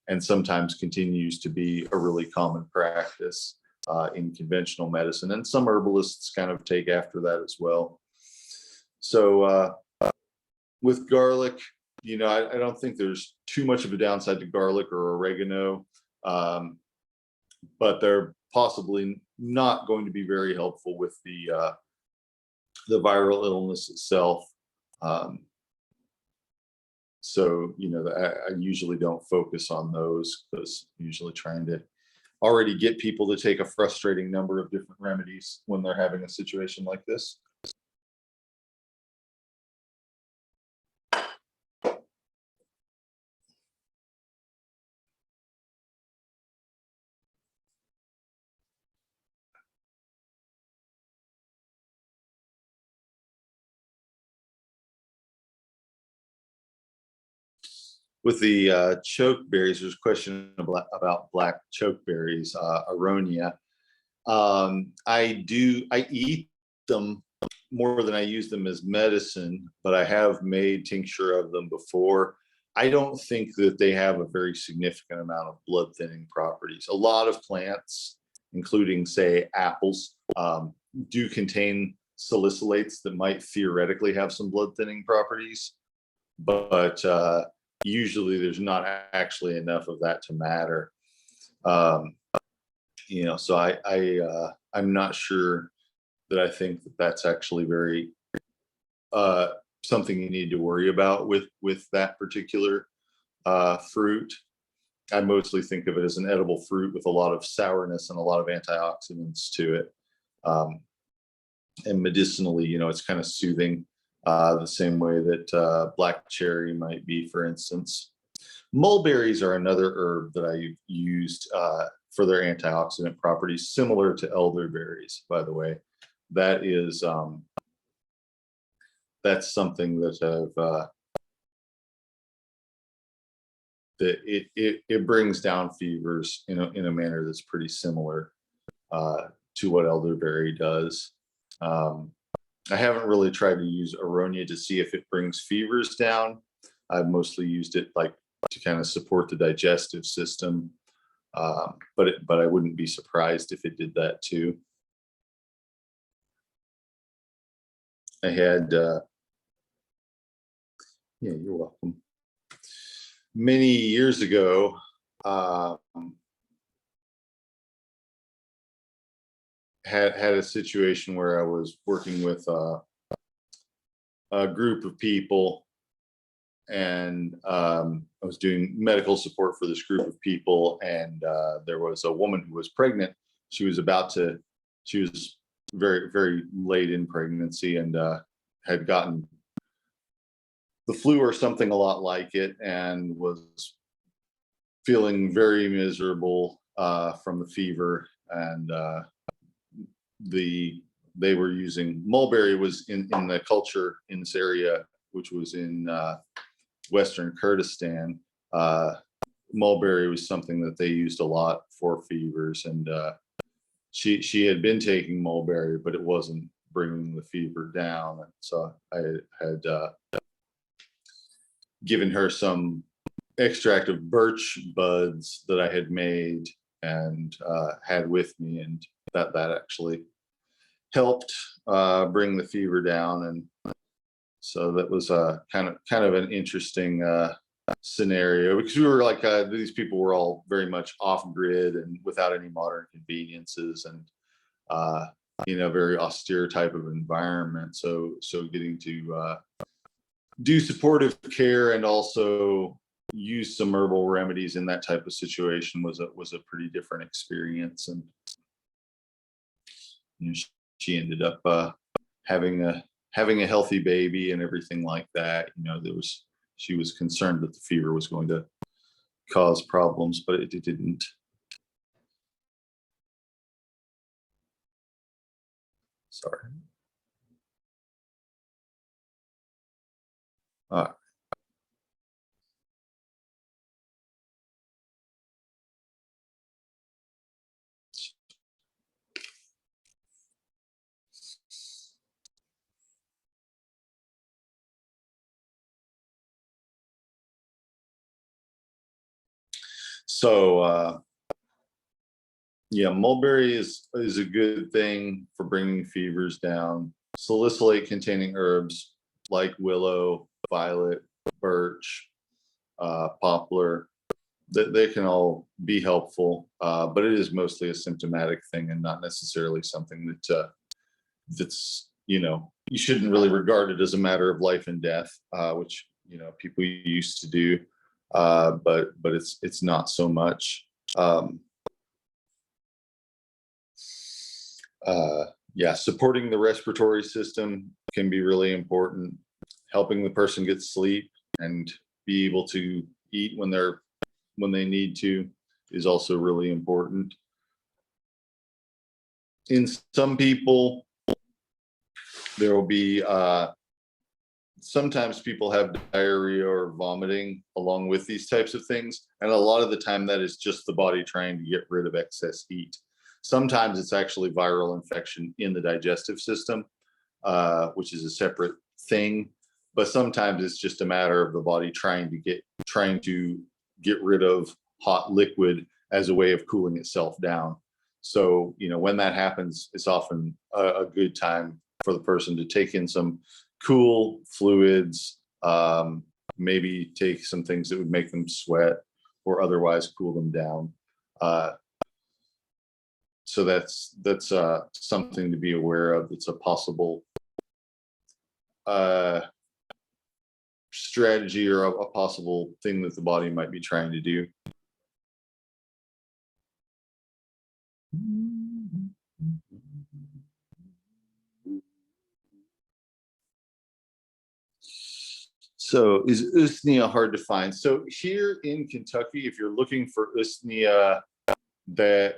and sometimes continues to be a really common practice in conventional medicine. And some herbalists kind of take after that as well. So with garlic, you know, I don't think there's too much of a downside to garlic or oregano, but they're possibly not going to be very helpful with the viral illness itself. So, you know, I usually don't focus on those because I'm usually trying to already get people to take a frustrating number of different remedies when they're having a situation like this. With the chokeberries, there's a question about black chokeberries, aronia. I eat them more than I use them as medicine, but I have made tincture of them before. I don't think that they have a very significant amount of blood thinning properties. A lot of plants, including say apples, do contain salicylates that might theoretically have some blood thinning properties, but usually there's not actually enough of that to matter. You know, so I'm not sure that I think that that's actually very something you need to worry about with that particular fruit. I mostly think of it as an edible fruit with a lot of sourness and a lot of antioxidants to it. And medicinally, you know, it's kind of soothing, the same way that black cherry might be, for instance. Mulberries are another herb that I've used for their antioxidant properties, similar to elderberries, by the way. That is, that's something that that it brings down fevers in a manner that's pretty similar to what elderberry does. I haven't really tried to use aronia to see if it brings fevers down. I've mostly used it like to kind of support the digestive system, but I wouldn't be surprised if it did that too. I had, yeah, you're welcome. Many years ago, had a situation where I was working with a group of people, and I was doing medical support for this group of people, and there was a woman who was pregnant. She was very, very late in pregnancy, and had gotten the flu or something a lot like it, and was feeling very miserable from the fever. And they were using mulberry was in the culture in this area, which was in Western Kurdistan. Mulberry was something that they used a lot for fevers, and she had been taking mulberry, but it wasn't bringing the fever down. And so I had given her some extract of birch buds that I had made and had with me, and that actually helped bring the fever down. And so that was kind of an interesting scenario, because we were like these people were all very much off grid and without any modern conveniences, and you know, very austere type of environment. So getting to do supportive care and also use some herbal remedies in that type of situation was a pretty different experience. And you know, she ended up having a healthy baby and everything like that. You know, she was concerned that the fever was going to cause problems, but it didn't. Sorry. All right. So yeah, mulberry is a good thing for bringing fevers down. Salicylate containing herbs like willow, violet, birch, poplar, they can all be helpful, but it is mostly a symptomatic thing and not necessarily something that that's, you shouldn't really regard it as a matter of life and death, which people used to do, but it's not so much. Um, yeah, supporting the respiratory system can be really important. Helping the person get sleep and be able to eat when they need to is also really important. In some people, there will be sometimes people have diarrhea or vomiting along with these types of things, and a lot of the time that is just the body trying to get rid of excess heat. Sometimes it's actually viral infection in the digestive system, which is a separate thing, but sometimes it's just a matter of the body trying to get rid of hot liquid as a way of cooling itself down. So when that happens, it's often a good time for the person to take in some cool fluids, maybe take some things that would make them sweat or otherwise cool them down. So that's something to be aware of. It's a possible strategy or a possible thing that the body might be trying to do. So is Usnea hard to find? So here in Kentucky, if you're looking for Usnea that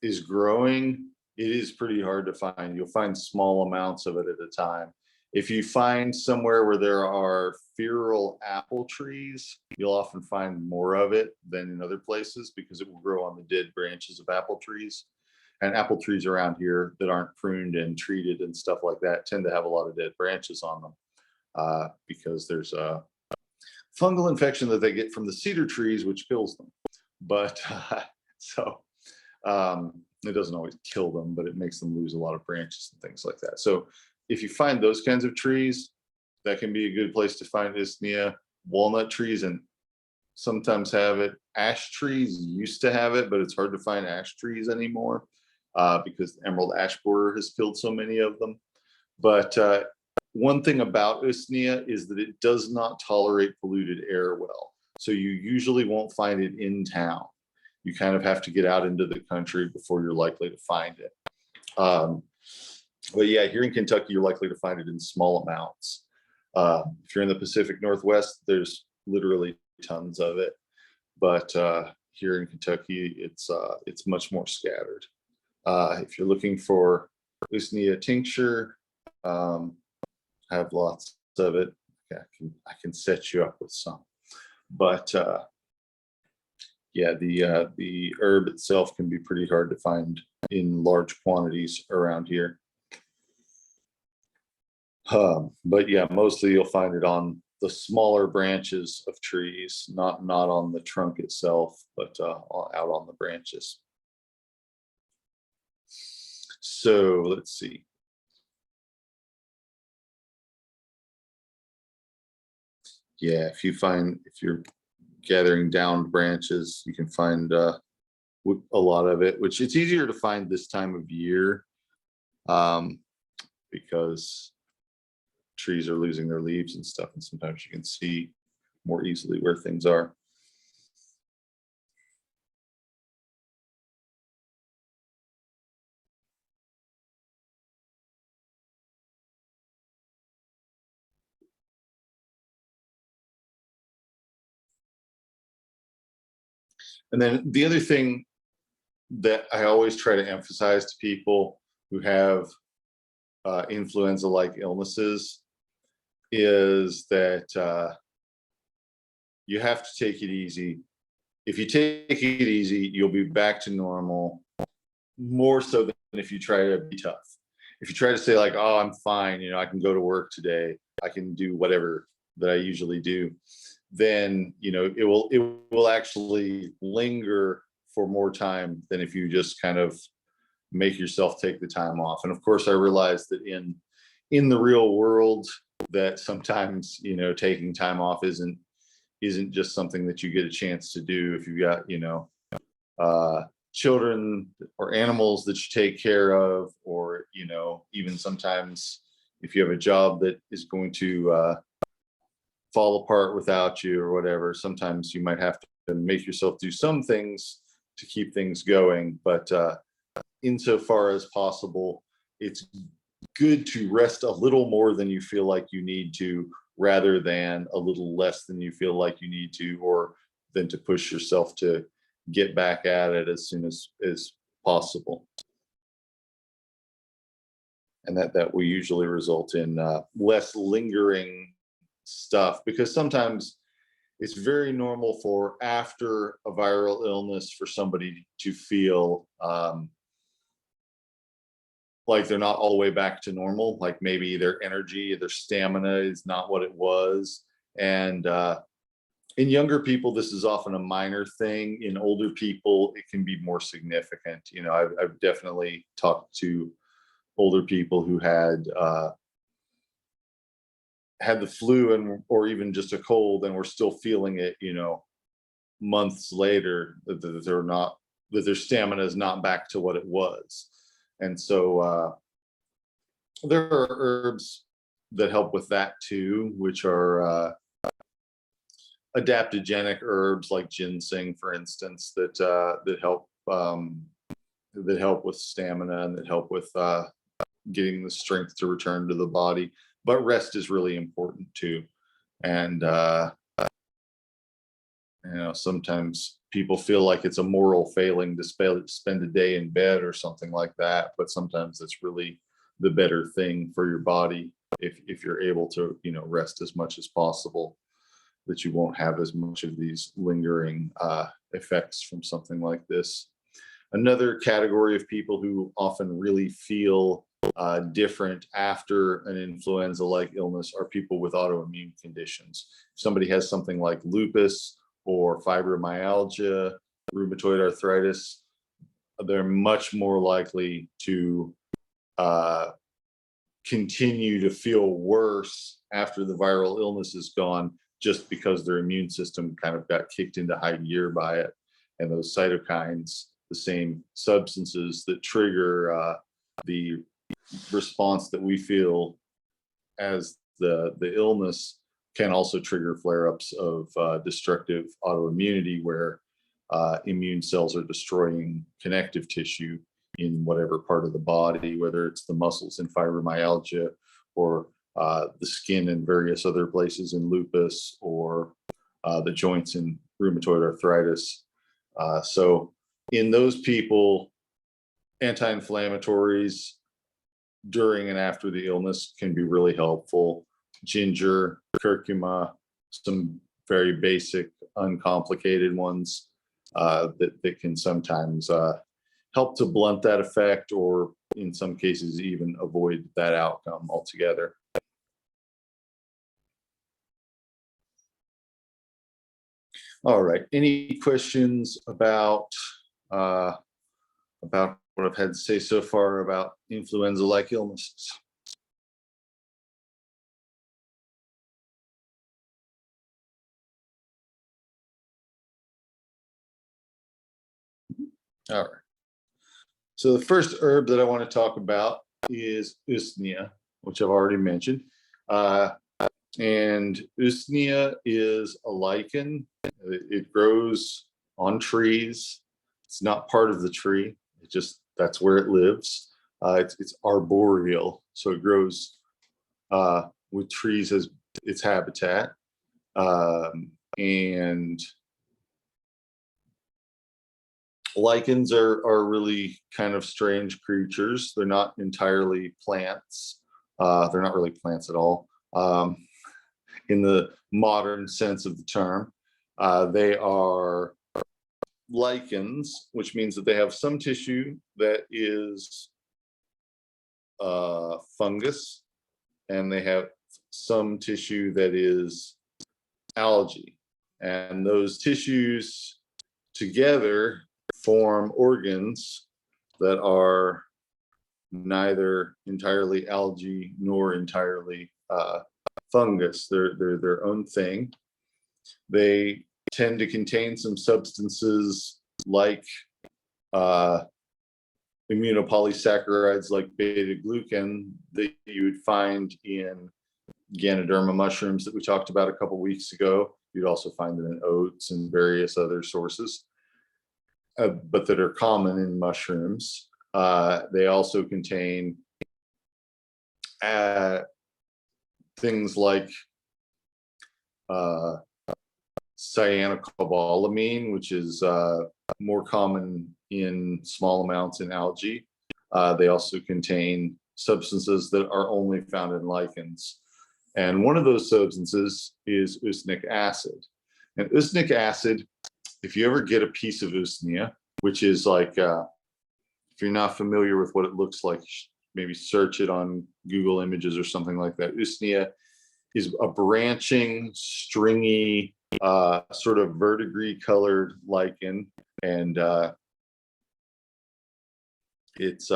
is growing, it is pretty hard to find. You'll find small amounts of it at a time. If you find somewhere where there are feral apple trees, you'll often find more of it than in other places because it will grow on the dead branches of apple trees. And apple trees around here that aren't pruned and treated and stuff like that tend to have a lot of dead branches on them, because there's a fungal infection that they get from the cedar trees, which kills them. But it doesn't always kill them, but it makes them lose a lot of branches and things like that. So if you find those kinds of trees, that can be a good place to find Usnea. Walnut trees and sometimes have it. Ash trees used to have it, but it's hard to find ash trees anymore because the emerald ash borer has killed so many of them. But one thing about Usnea is that it does not tolerate polluted air well. So you usually won't find it in town. You kind of have to get out into the country before you're likely to find it. But yeah, here in Kentucky, you're likely to find it in small amounts. If you're in the Pacific Northwest, there's literally tons of it. But here in Kentucky, it's much more scattered. If you're looking for Usnea tincture, I have lots of it. I can set you up with some. But yeah, the herb itself can be pretty hard to find in large quantities around here. But yeah, mostly you'll find it on the smaller branches of trees, not on the trunk itself, but out on the branches. So let's see. Yeah, if you're gathering downed branches, you can find a lot of it, which it's easier to find this time of year because trees are losing their leaves and stuff, and sometimes you can see more easily where things are. And then the other thing that I always try to emphasize to people who have influenza-like illnesses is that you have to take it easy. If you take it easy, you'll be back to normal more so than if you try to be tough. If you try to say like, oh, I'm fine, I can go to work today, I can do whatever that I usually do, then it will actually linger for more time than if you just kind of make yourself take the time off. And of course, I realize that in the real world that sometimes taking time off isn't just something that you get a chance to do if you've got children or animals that you take care of, or even sometimes if you have a job that is going to fall apart without you or whatever, sometimes you might have to make yourself do some things to keep things going. But insofar as possible, it's good to rest a little more than you feel like you need to, rather than a little less than you feel like you need to, or than to push yourself to get back at it as soon as possible. And that will usually result in less lingering stuff, because sometimes it's very normal for after a viral illness for somebody to feel like they're not all the way back to normal, like maybe their energy, their stamina is not what it was. And in younger people, this is often a minor thing. In older people, it can be more significant. I've definitely talked to older people who had the flu or even just a cold, and were still feeling it, months later, that their stamina is not back to what it was. And so there are herbs that help with that too, which are adaptogenic herbs like ginseng, for instance, that help with stamina and that help with getting the strength to return to the body. But rest is really important too. And sometimes people feel like it's a moral failing to spend a day in bed or something like that, but sometimes it's really the better thing for your body if you're able to rest as much as possible, that you won't have as much of these lingering effects from something like this. Another category of people who often really feel different after an influenza-like illness are people with autoimmune conditions. If somebody has something like lupus or fibromyalgia, rheumatoid arthritis, they're much more likely to continue to feel worse after the viral illness is gone, just because their immune system kind of got kicked into high gear by it. And those cytokines, the same substances that trigger the response that we feel as the illness, can also trigger flare-ups of destructive autoimmunity, where immune cells are destroying connective tissue in whatever part of the body, whether it's the muscles in fibromyalgia, or the skin in various other places in lupus, or the joints in rheumatoid arthritis. So in those people, anti-inflammatories during and after the illness can be really helpful. Ginger, curcuma, some very basic, uncomplicated ones that can sometimes help to blunt that effect, or in some cases even avoid that outcome altogether. All right, any questions about what I've had to say so far about influenza-like illnesses? All right. So the first herb that I want to talk about is Usnea, which I've already mentioned. And Usnea is a lichen. It grows on trees. It's not part of the tree. That's where it lives. It's arboreal, so it grows with trees as its habitat. And Lichens are really kind of strange creatures. They're not entirely plants. They're not really plants at all, in the modern sense of the term. They are lichens, which means that they have some tissue that is fungus, and they have some tissue that is algae. And those tissues together form organs that are neither entirely algae nor entirely fungus. They're their own thing. They tend to contain some substances like immunopolysaccharides like beta glucan that you would find in Ganoderma mushrooms that we talked about a couple weeks ago. You'd also find them in oats and various other sources, but that are common in mushrooms. They also contain things like cyanocobalamin, which is more common in small amounts in algae. They also contain substances that are only found in lichens. And one of those substances is usnic acid. And usnic acid, if you ever get a piece of Usnea, which is like, if you're not familiar with what it looks like, maybe search it on Google Images or something like that. Usnea is a branching, stringy, sort of verdigris colored lichen. And it's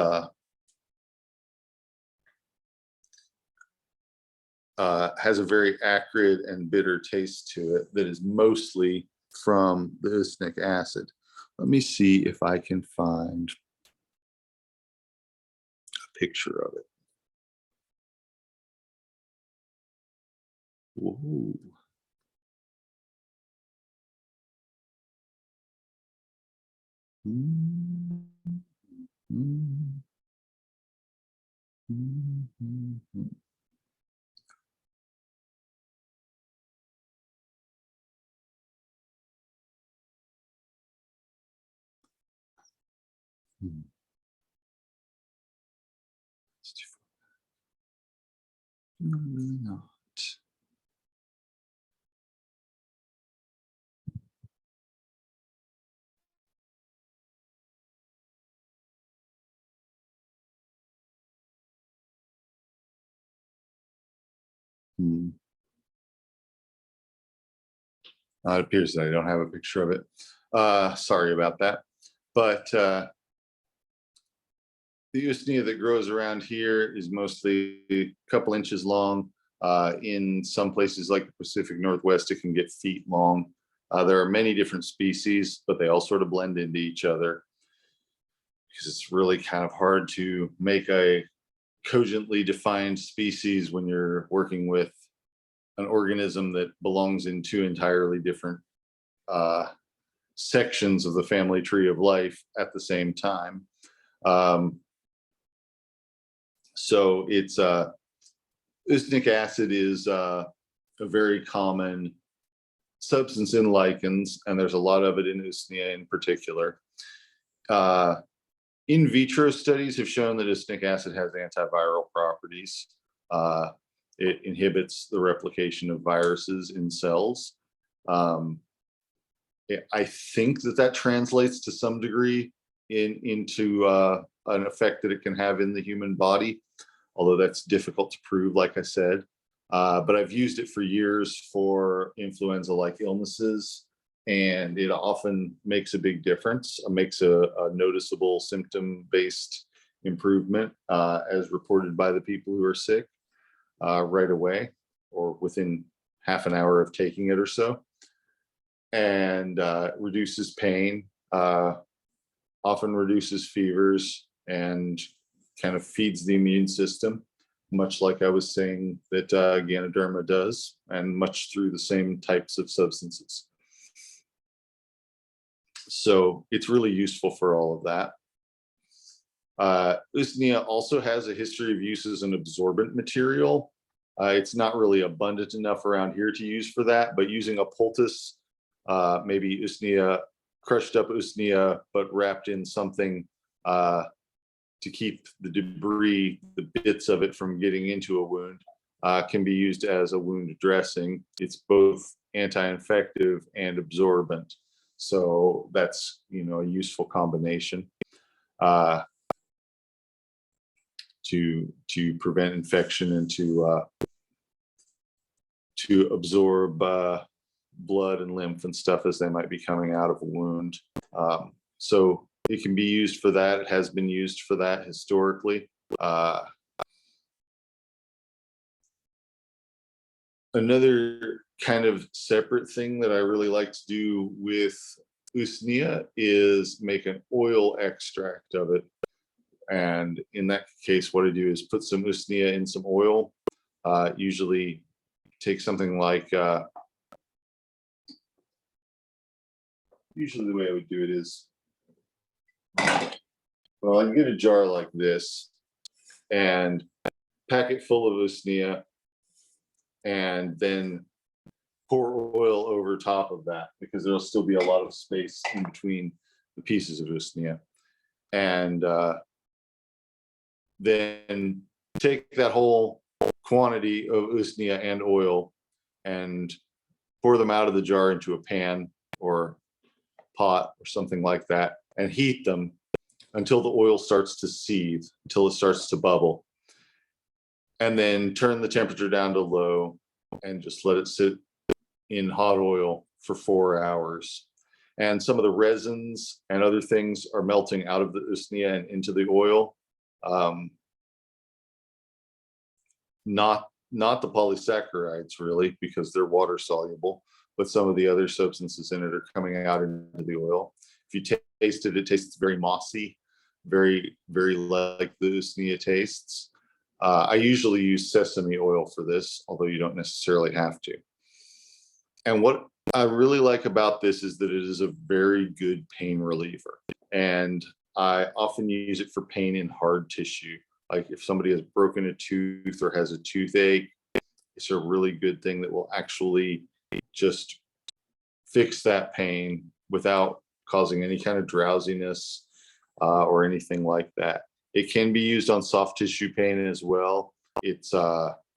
has a very acrid and bitter taste to it that is mostly from the usnic acid. Let me see if I can find a picture of it. Whoa. Mm, mm, mm, mm, mm. Hmm. No, really not. Hmm. It appears that I don't have a picture of it. Sorry about that. But the Usnea that grows around here is mostly a couple inches long. In some places like the Pacific Northwest, it can get feet long. There are many different species, but they all sort of blend into each other because it's really kind of hard to make a cogently defined species when you're working with an organism that belongs in two entirely different sections of the family tree of life at the same time. So it's usnic acid is a very common substance in lichens, and there's a lot of it in Usnea in particular. In vitro studies have shown that usnic acid has antiviral properties. It inhibits the replication of viruses in cells. I think that translates to some degree into an effect that it can have in the human body, although that's difficult to prove, like I said. But I've used it for years for influenza-like illnesses, and it often makes a big difference. It makes a noticeable symptom-based improvement, as reported by the people who are sick right away or within half an hour of taking it or so. And reduces pain, often reduces fevers, and kind of feeds the immune system, much like I was saying that Ganoderma does, and much through the same types of substances. So it's really useful for all of that. Usnea also has a history of use as an absorbent material. It's not really abundant enough around here to use for that, but using a poultice, maybe Usnea crushed up Usnea, but wrapped in something to keep the debris, the bits of it from getting into a wound, can be used as a wound dressing. It's both anti-infective and absorbent. So that's, a useful combination to prevent infection and to absorb blood and lymph and stuff as they might be coming out of a wound. So it can be used for that. It has been used for that historically. Another kind of separate thing that I really like to do with Usnea is make an oil extract of it. And in that case, what I do is put some Usnea in some oil. Usually take something like, usually the way I would do it is, well, I can get a jar like this and pack it full of Usnea and then pour oil over top of that, because there'll still be a lot of space in between the pieces of Usnea. And then take that whole quantity of Usnea and oil and pour them out of the jar into a pan or pot or something like that, and heat them until the oil starts to seethe, until it starts to bubble. And then turn the temperature down to low and just let it sit in hot oil for 4 hours. And some of the resins and other things are melting out of the Usnea and into the oil. Not the polysaccharides really, because they're water soluble, but some of the other substances in it are coming out into the oil. If you taste it, it tastes very mossy, very, very like the Usnea tastes. I usually use sesame oil for this, although you don't necessarily have to. And what I really like about this is that it is a very good pain reliever. And I often use it for pain in hard tissue. Like if somebody has broken a tooth or has a toothache, it's a really good thing that will actually just fix that pain without causing any kind of drowsiness or anything like that. It can be used on soft tissue pain as well. It's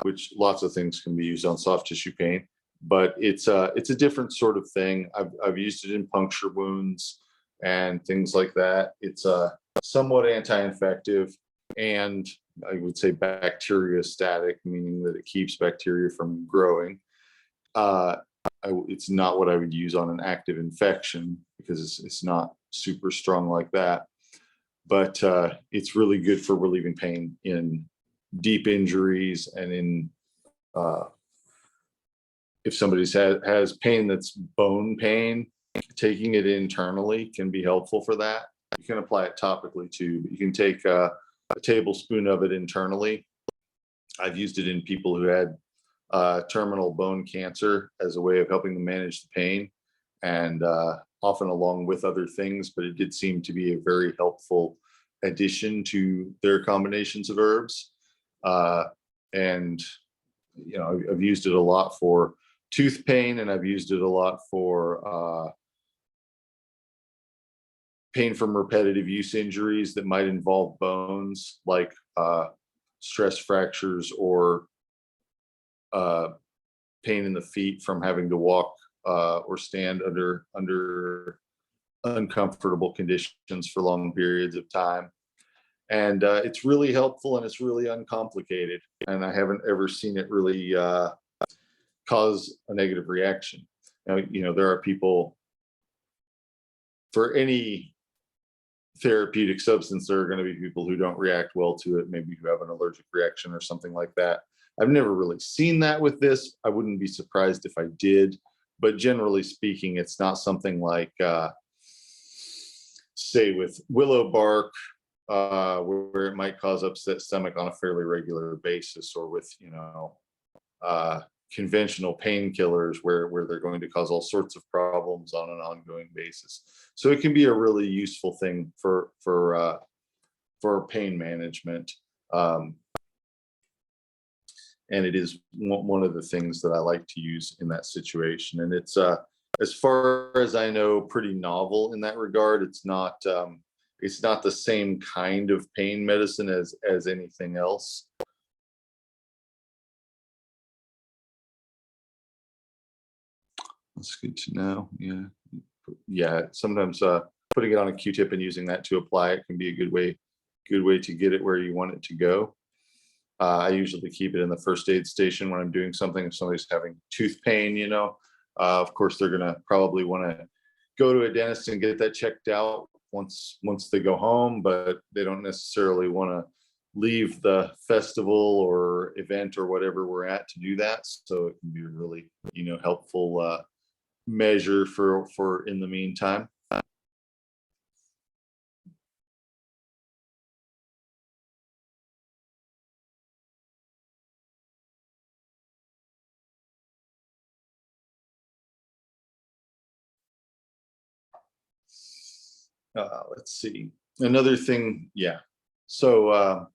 which lots of things can be used on soft tissue pain, but it's a different sort of thing. I've used it in puncture wounds and things like that. It's somewhat anti-infective and I would say bacteriostatic, meaning that it keeps bacteria from growing. It's not what I would use on an active infection because it's not super strong like that. But it's really good for relieving pain in deep injuries and in if somebody has pain that's bone pain, taking it internally can be helpful for that. You can apply it topically too, but you can take a tablespoon of it internally. I've used it in people who had terminal bone cancer as a way of helping them manage the pain, and often along with other things, but it did seem to be a very helpful addition to their combinations of herbs. And, I've used it a lot for tooth pain, and I've used it a lot for pain from repetitive use injuries that might involve bones, like stress fractures or pain in the feet from having to walk or stand under uncomfortable conditions for long periods of time. And it's really helpful and it's really uncomplicated. And I haven't ever seen it really cause a negative reaction. Now, there are people, for any therapeutic substance, there are going to be people who don't react well to it, maybe who have an allergic reaction or something like that. I've never really seen that with this. I wouldn't be surprised if I did, but generally speaking, it's not something like, say, with willow bark, where it might cause upset stomach on a fairly regular basis, or with, conventional painkillers where they're going to cause all sorts of problems on an ongoing basis. So it can be a really useful thing for pain management. And it is one of the things that I like to use in that situation. And it's as far as I know, pretty novel in that regard. It's not the same kind of pain medicine as anything else. That's good to know. Yeah. Yeah. Sometimes putting it on a Q-tip and using that to apply it can be a good way to get it where you want it to go. I usually keep it in the first aid station when I'm doing something. If somebody's having tooth pain, of course they're gonna probably want to go to a dentist and get that checked out once they go home, but they don't necessarily want to leave the festival or event or whatever we're at to do that. So it can be a really helpful measure for in the meantime. Let's see. Another thing, yeah. So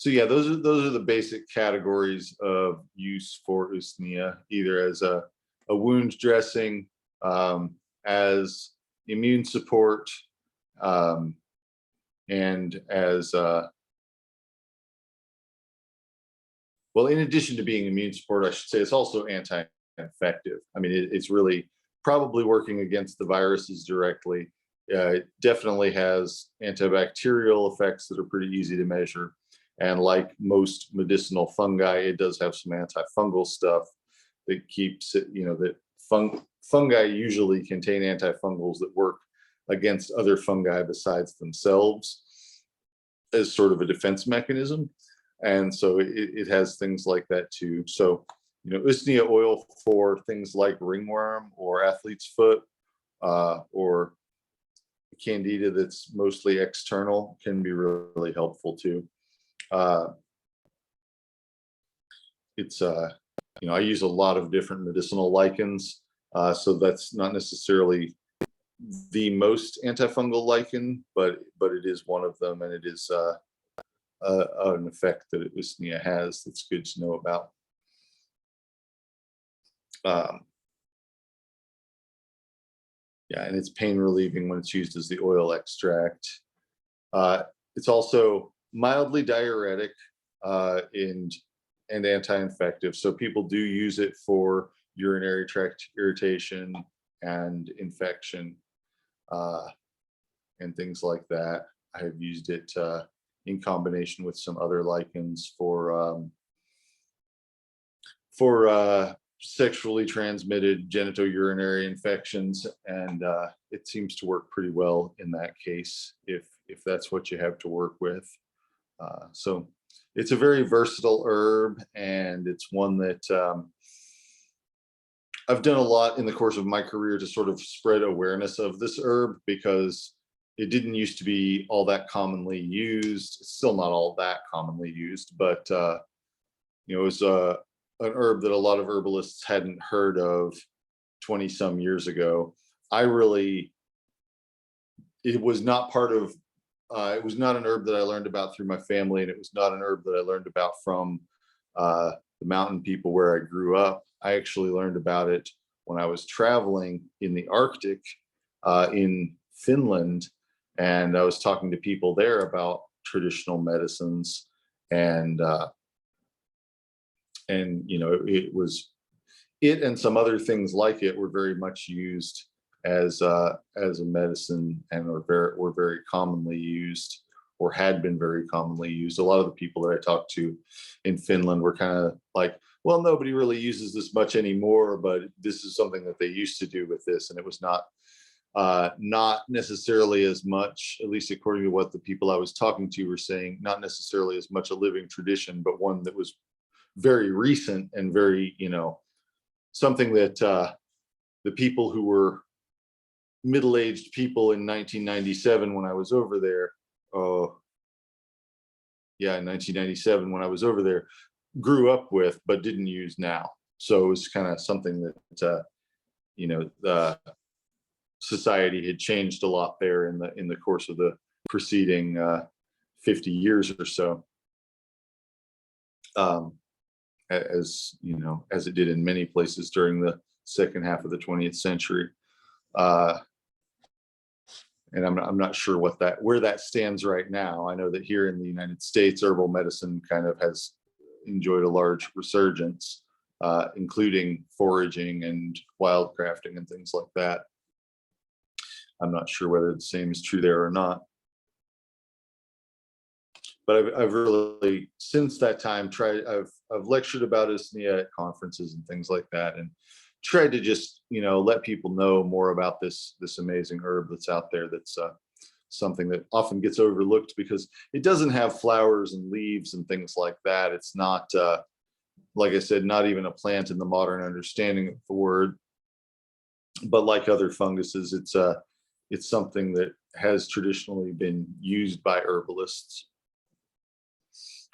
yeah, those are the basic categories of use for Usnea, either as a wound dressing, as immune support, um, and as well, in addition to being immune support, I should say it's also anti-infective. I mean, it's really probably working against the viruses directly. It definitely has antibacterial effects that are pretty easy to measure. And like most medicinal fungi, it does have some antifungal stuff that keeps it, that fungi usually contain antifungals that work against other fungi besides themselves as sort of a defense mechanism. And so it has things like that too. So, Usnea oil for things like ringworm or athlete's foot, or candida that's mostly external can be really helpful too. It's I use a lot of different medicinal lichens, so that's not necessarily the most antifungal lichen, but it is one of them, and it is an effect that Usnea has that's good to know about. Yeah, and it's pain relieving when it's used as the oil extract. It's also mildly diuretic, and anti-infective. So people do use it for urinary tract irritation and infection, uh, and things like that. I have used it in combination with some other lichens for sexually transmitted genitourinary infections, and it seems to work pretty well in that case if that's what you have to work with. So it's a very versatile herb, and it's one that I've done a lot in the course of my career to sort of spread awareness of this herb, because it didn't used to be all that commonly used. It's still not all that commonly used, but it was an herb that a lot of herbalists hadn't heard of 20 some years ago. It was not part of, it was not an herb that I learned about through my family, and it was not an herb that I learned about from the mountain people where I grew up. I actually learned about it when I was traveling in the Arctic, in Finland, and I was talking to people there about traditional medicines, and it and some other things like it were very much used as a medicine, and were very commonly used, or had been very commonly used. A lot of the people that I talked to in Finland were kind of like, well, nobody really uses this much anymore, but this is something that they used to do with this, and it was not necessarily as much, at least according to what the people I was talking to were saying, not necessarily as much a living tradition, but one that was very recent and very, something that the people who were middle-aged people in 1997 when I was over there, in 1997 when I was over there, grew up with but didn't use now. So it was kind of something that the society had changed a lot there in the course of the preceding 50 years or so. as you know, as it did in many places during the second half of the 20th century. Uh, and I'm not sure where that stands right now. I know that here in the United States, herbal medicine kind of has enjoyed a large resurgence, including foraging and wildcrafting and things like that. I'm not sure whether the same is true there or not. But I've really, since that time, I've lectured about Usnea at conferences and things like that, and tried to just, you know, let people know more about this amazing herb that's out there. That's something that often gets overlooked because it doesn't have flowers and leaves and things like that. It's not, like I said, not even a plant in the modern understanding of the word. But like other funguses, it's something that has traditionally been used by herbalists.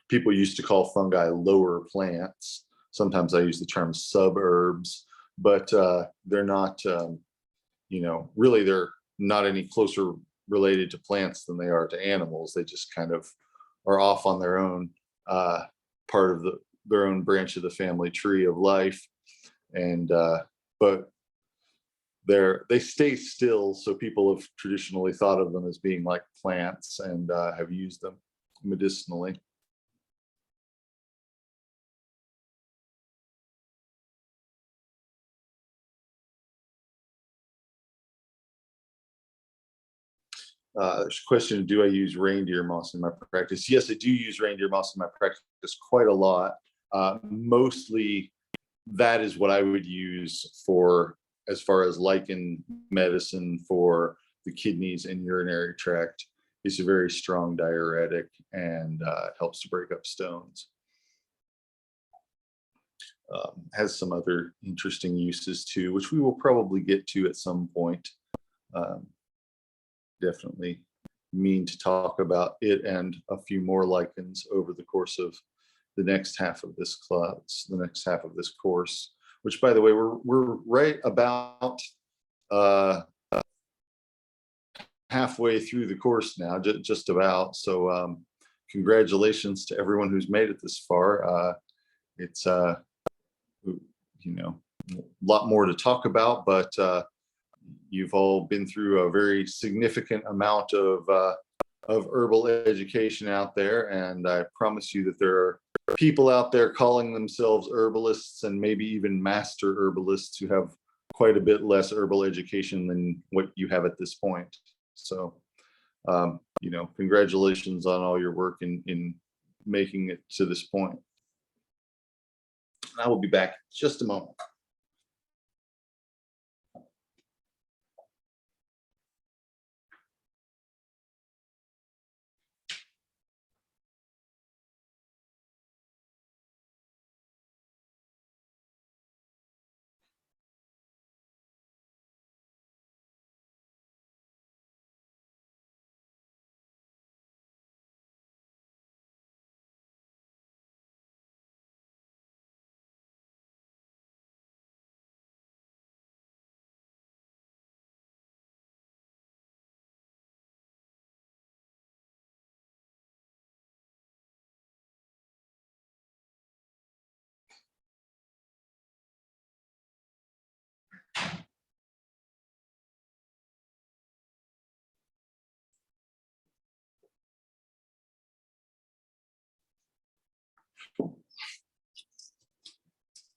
People used to call fungi lower plants. Sometimes I use the term suburbs, but they're not, you know, really they're not any closer related to plants than they are to animals. They just kind of are off on their own part of their own branch of the family tree of life. And but they stay still, so people have traditionally thought of them as being like plants and have used them medicinally. There's a question, do I use reindeer moss in my practice? Yes, I do use reindeer moss in my practice quite a lot. Mostly that is what I would use for, as far as lichen medicine for the kidneys and urinary tract. It's a very strong diuretic and helps to break up stones. Has some other interesting uses too, which we will probably get to at some point. Definitely mean to talk about it and a few more lichens over the course of the next half of this class, the next half of this course, which, by the way, we're right about halfway through the course now, just about. So congratulations to everyone who's made it this far. It's you know, a lot more to talk about, but you've all been through a very significant amount of herbal education out there, and I promise you that there are people out there calling themselves herbalists and maybe even master herbalists who have quite a bit less herbal education than what you have at this point. So, you know, congratulations on all your work in making it to this point. I will be back in just a moment.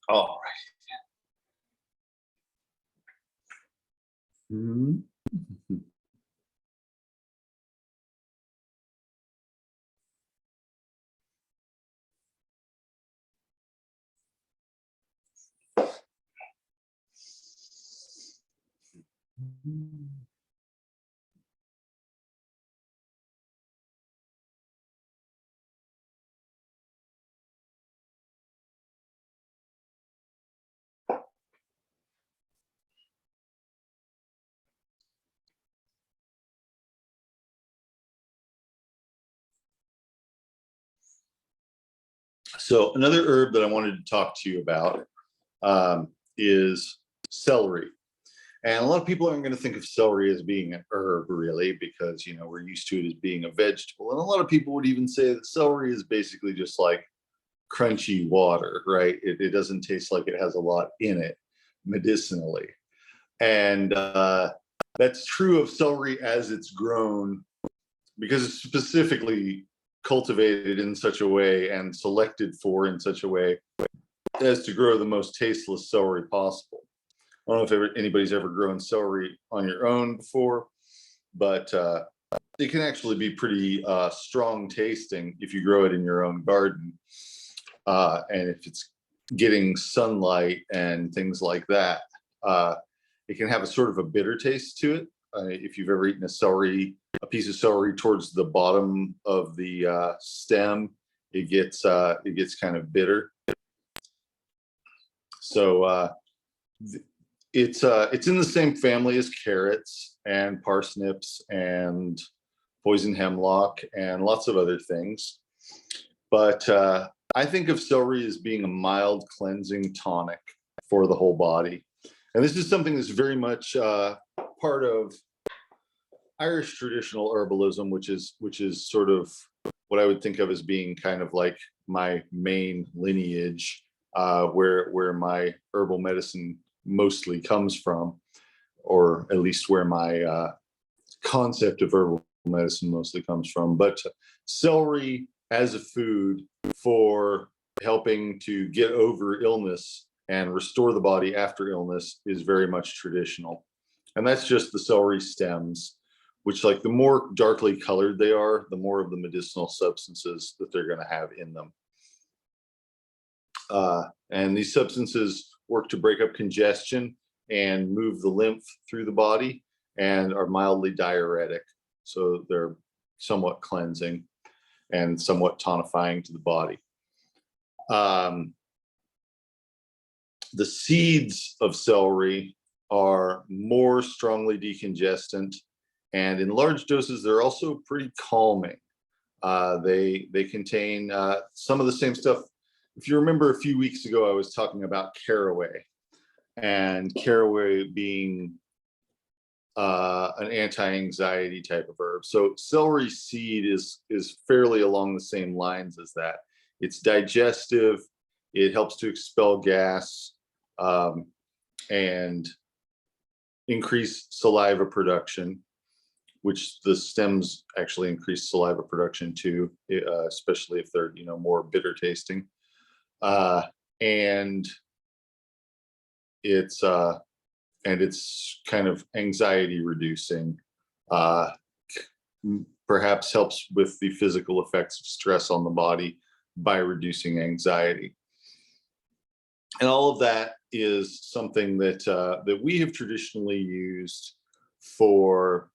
All right. Mhm. So another herb that I wanted to talk to you about is celery. And a lot of people aren't going to think of celery as being an herb, really, because, you know, we're used to it as being a vegetable. And a lot of people would even say that celery is basically just like crunchy water, right? It doesn't taste like it has a lot in it medicinally. And that's true of celery as it's grown, because it's specifically cultivated in such a way and selected for in such a way as to grow the most tasteless celery possible. I don't know if anybody's ever grown celery on your own before, but it can actually be pretty strong tasting if you grow it in your own garden. And if it's getting sunlight and things like that, it can have a sort of a bitter taste to it. If you've ever eaten a piece of celery towards the bottom of the stem, it gets kind of bitter. So it's in the same family as carrots and parsnips and poison hemlock and lots of other things. But I think of celery as being a mild cleansing tonic for the whole body. And this is something that's very much part of Irish traditional herbalism, which is sort of what I would think of as being kind of like my main lineage, where my herbal medicine mostly comes from, or at least where my concept of herbal medicine mostly comes from. But celery as a food for helping to get over illness and restore the body after illness is very much traditional. And that's just the celery stems, which, like, the more darkly colored they are, the more of the medicinal substances that they're going to have in them. And these substances work to break up congestion and move the lymph through the body, and are mildly diuretic. So they're somewhat cleansing and somewhat tonifying to the body. The seeds of celery are more strongly decongestant, and in large doses, they're also pretty calming. They contain some of the same stuff. If you remember a few weeks ago, I was talking about caraway, and caraway being an anti-anxiety type of herb. So celery seed is fairly along the same lines as that. It's digestive, it helps to expel gas, and increase saliva production, which the stems actually increase saliva production too, especially if they're more bitter tasting. And it's kind of anxiety reducing, perhaps helps with the physical effects of stress on the body by reducing anxiety. And all of that is something that we have traditionally used for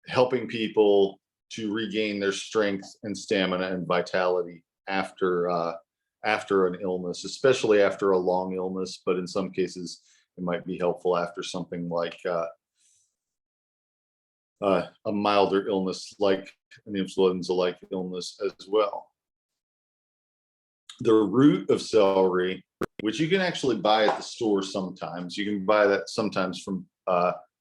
helping people to regain their strength and stamina and vitality after an illness, especially after a long illness. But in some cases, it might be helpful after something like a milder illness, like an influenza-like illness as well. The root of celery, which you can actually buy at the store sometimes. You can buy that sometimes from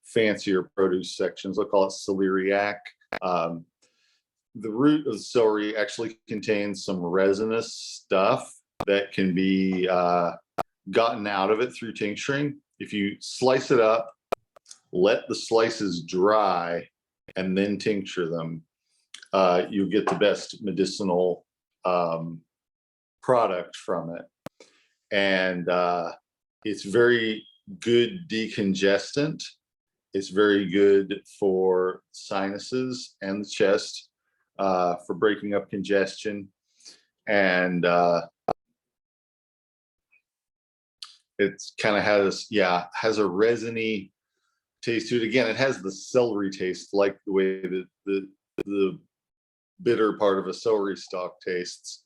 fancier produce sections. I'll call it celeriac. The root of celery actually contains some resinous stuff that can be gotten out of it through tincturing. If you slice it up, let the slices dry, and then tincture them, you get the best medicinal product from it. And it's very good decongestant. It's very good for sinuses and the chest, for breaking up congestion. And it's kind of has a resiny taste to it. Again, it has the celery taste, like the way that the bitter part of a celery stalk tastes,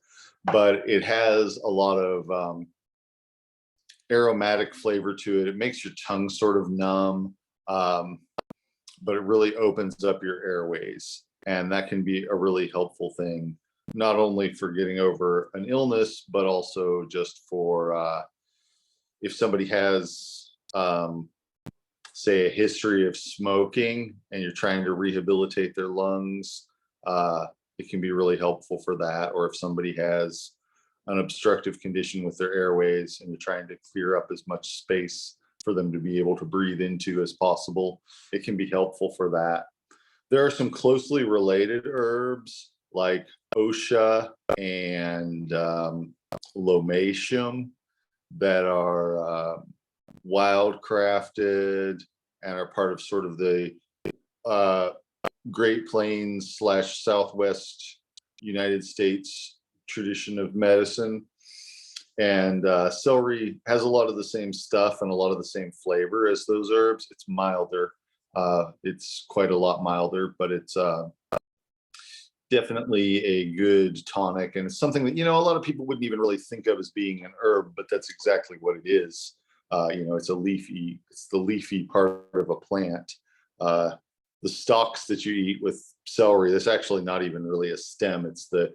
but it has a lot of aromatic flavor to it. It makes your tongue sort of numb, but it really opens up your airways, and that can be a really helpful thing, not only for getting over an illness, but also just for if somebody has say a history of smoking and you're trying to rehabilitate their lungs, it can be really helpful for that. Or if somebody has an obstructive condition with their airways, and you're trying to clear up as much space for them to be able to breathe into as possible. It can be helpful for that. There are some closely related herbs like osha and lomatium that are wildcrafted and are part of sort of the Great Plains / Southwest United States tradition of medicine. And celery has a lot of the same stuff and a lot of the same flavor as those herbs. It's milder. It's quite a lot milder, but it's definitely a good tonic, and it's something that, a lot of people wouldn't even really think of as being an herb, but that's exactly what it is. It's the leafy part of a plant. The stalks that you eat with celery, that's actually not even really a stem. It's the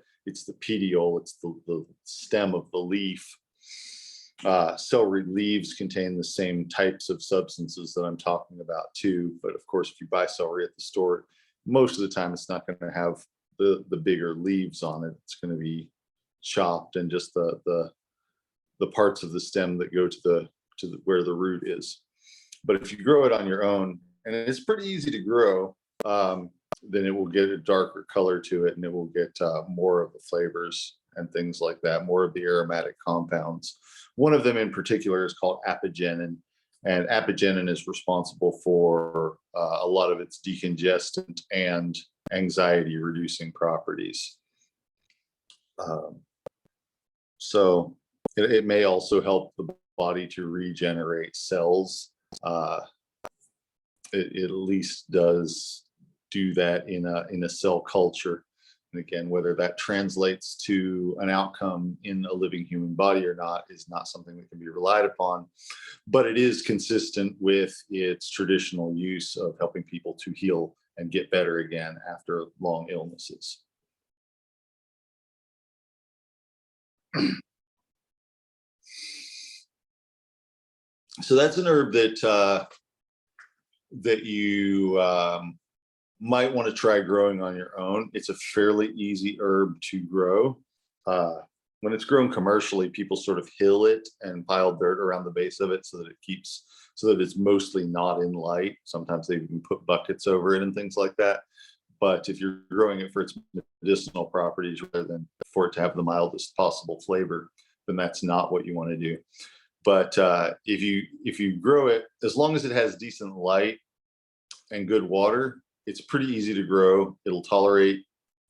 petiole. It's the stem of the leaf. Celery leaves contain the same types of substances that I'm talking about too. But of course, if you buy celery at the store, most of the time it's not going to have the bigger leaves on it. It's going to be chopped, and just the parts of the stem that go to where the root is. But if you grow it on your own, and it's pretty easy to grow, then it will get a darker color to it, and it will get more of the flavors and things like that, more of the aromatic compounds. One of them in particular is called apigenin, and apigenin is responsible for a lot of its decongestant and anxiety reducing properties. So it may also help the body to regenerate cells. It at least does do that in a cell culture. And again, whether that translates to an outcome in a living human body or not is not something that can be relied upon, but it is consistent with its traditional use of helping people to heal and get better again after long illnesses. So that's an herb that you might want to try growing on your own. It's a fairly easy herb to grow. When it's grown commercially, people sort of hill it and pile dirt around the base of it so that it's mostly not in light. Sometimes they even put buckets over it and things like that. But if you're growing it for its medicinal properties rather than for it to have the mildest possible flavor, then that's not what you want to do. But if you grow it, as long as it has decent light and good water, it's pretty easy to grow. It'll tolerate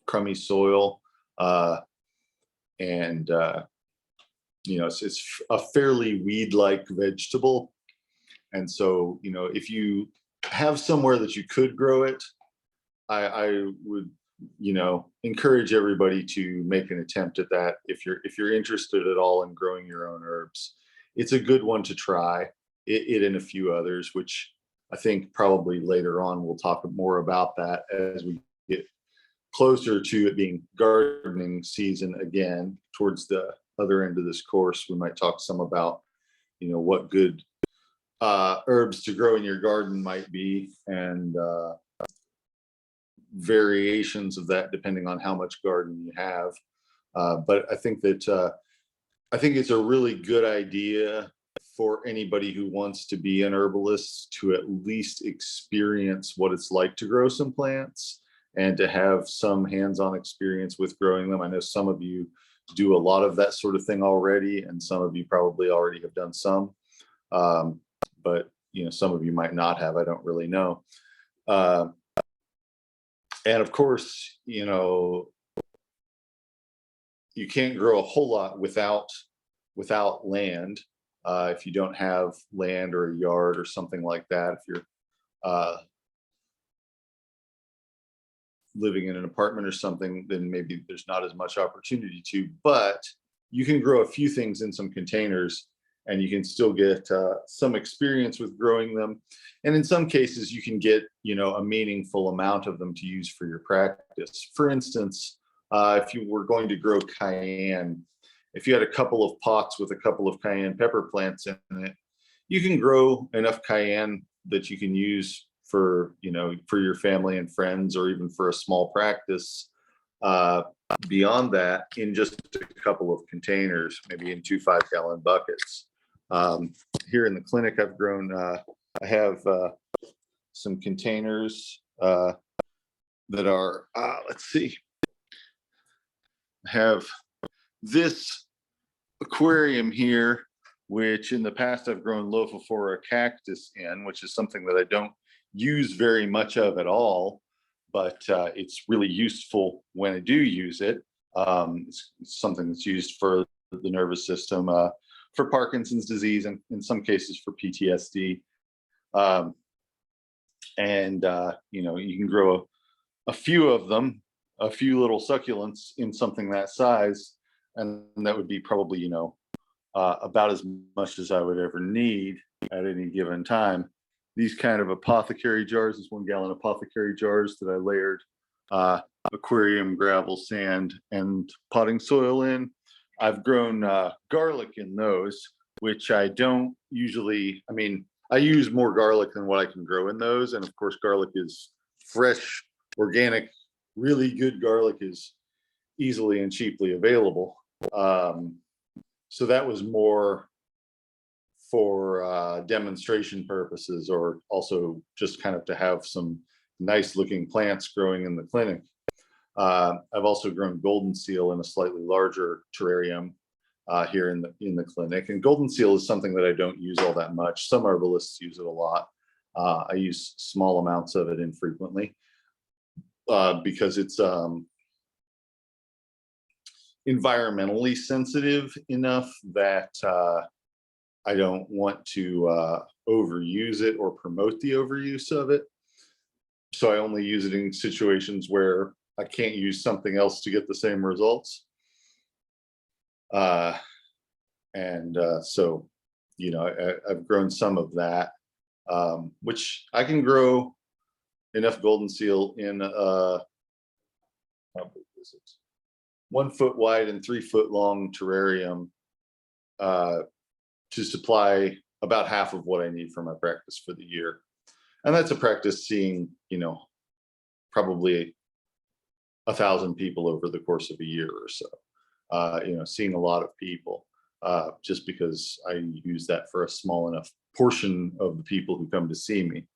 crummy soil, and it's a fairly weed-like vegetable. And so, if you have somewhere that you could grow it, I would, encourage everybody to make an attempt at that. If you're interested at all in growing your own herbs, it's a good one to try. It and a few others, which I think probably later on we'll talk more about that as we get closer to it being gardening season again. Towards the other end of this course, we might talk some about, what good herbs to grow in your garden might be, and variations of that depending on how much garden you have. But I think it's a really good idea for anybody who wants to be an herbalist to at least experience what it's like to grow some plants and to have some hands-on experience with growing them. I know some of you do a lot of that sort of thing already, and some of you probably already have done some, but some of you might not have. I don't really know. And of course, you can't grow a whole lot without land. If you don't have land or a yard or something like that, if you're living in an apartment or something, then maybe there's not as much opportunity to, but you can grow a few things in some containers and you can still get some experience with growing them. And in some cases you can get, a meaningful amount of them to use for your practice. For instance, if you were going to grow cayenne, if you had a couple of pots with a couple of cayenne pepper plants in it, you can grow enough cayenne that you can use for, for your family and friends, or even for a small practice, Beyond that, in just a couple of containers, maybe in 2 5-gallon buckets. Here in the clinic, I've grown, I have some containers that are, let's see, I have this aquarium here, which in the past I've grown Lophophora cactus in, which is something that I don't use very much of at all, but it's really useful when I do use it. It's something that's used for the nervous system, for Parkinson's disease, and in some cases for PTSD. You know, you can grow a few of them, a few little succulents in something that size, and that would be probably, you know, about as much as I would ever need at any given time. These kind of apothecary jars, these 1-gallon apothecary jars that I layered aquarium, gravel, sand, and potting soil in. I've grown garlic in those, which I don't usually, I mean, I use more garlic than what I can grow in those. And of course, garlic is fresh, organic, really good garlic is easily and cheaply available. So that was more for demonstration purposes, or also just kind of to have some nice looking plants growing in the clinic. I've also grown golden seal in a slightly larger terrarium here in the clinic. And golden seal is something that I don't use all that much. Some herbalists use it a lot. I use small amounts of it infrequently because it's environmentally sensitive enough that I don't want to overuse it or promote the overuse of it. So I only use it in situations where I can't use something else to get the same results. So, you know, I've grown some of that, which I can grow enough golden seal in how big is it? 1 foot wide and 3 foot long terrarium to supply about half of what I need for my practice for the year. And that's a practice seeing, you know, probably 1,000 people over the course of a year or so. You know, seeing a lot of people, just because I use that for a small enough portion of the people who come to see me.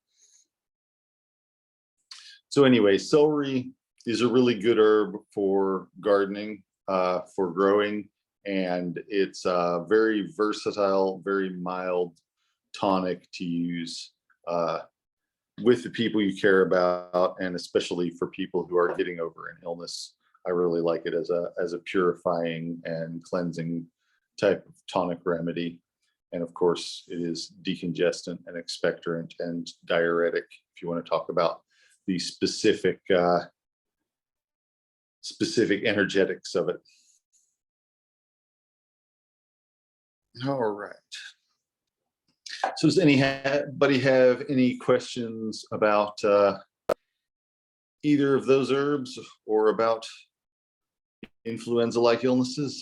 So anyway, celery is a really good herb for gardening, for growing, and it's very versatile, very mild tonic to use with the people you care about, and especially for people who are getting over an illness. I really like it as a purifying and cleansing type of tonic remedy. And of course, it is decongestant and expectorant and diuretic, if you want to talk about the specific energetics of it. All right. So does anybody have any questions about either of those herbs or about influenza-like illnesses?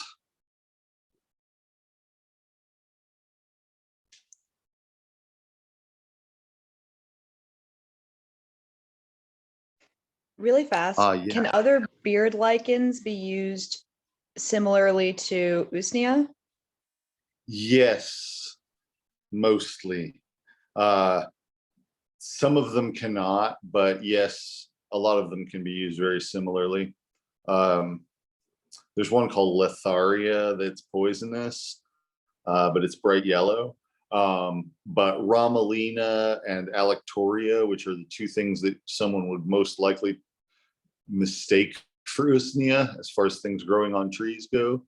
Really fast. Yeah. Can other beard lichens be used similarly to Usnea? Yes, mostly. Some of them cannot, but yes, a lot of them can be used very similarly. There's one called Letharia that's poisonous, but it's bright yellow. But Ramalina and Alectoria, which are the two things that someone would most likely mistake for Usnea as far as things growing on trees go,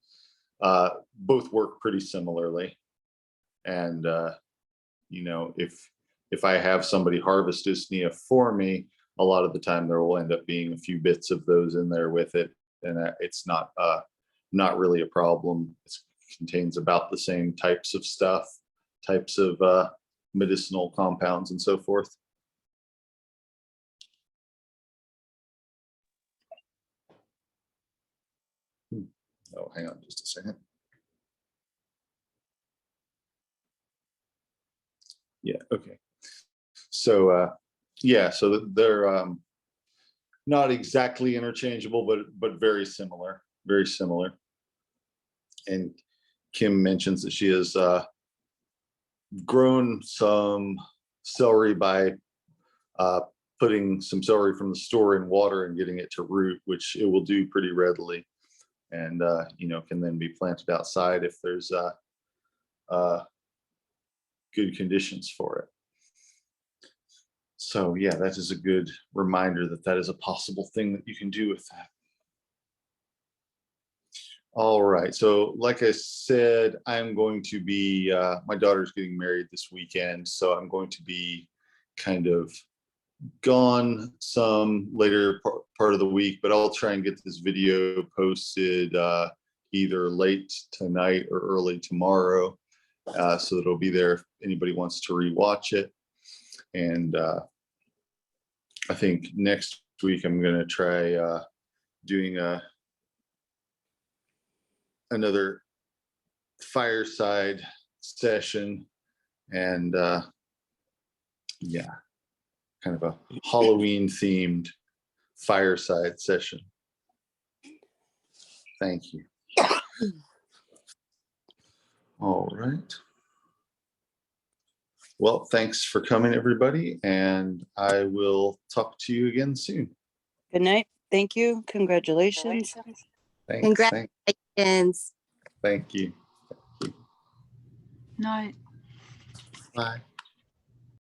both work pretty similarly. And you know, if I have somebody harvest Usnea for me, a lot of the time there will end up being a few bits of those in there with it, and it's not really a problem. It contains about the same types of stuff, types of medicinal compounds and so forth. Oh, hang on just a second. Yeah, okay. So yeah, so they're not exactly interchangeable, but very similar, very similar. And Kim mentions that she has grown some celery by putting some celery from the store in water and getting it to root, which it will do pretty readily, and can then be planted outside if there's good conditions for it. So yeah, that is a good reminder that that is a possible thing that you can do with that. All right, so like I said, I'm going to be, my daughter's getting married this weekend, so I'm going to be kind of gone some later part of the week, but I'll try and get this video posted either late tonight or early tomorrow, so that it'll be there if anybody wants to rewatch it. And I think next week I'm going to try doing another fireside session, and yeah, kind of a Halloween themed fireside session. Thank you. All right. Well, thanks for coming, everybody, and I will talk to you again soon. Good night. Thank you. Congratulations. Thanks. Congratulations. Thank you. Night. Bye.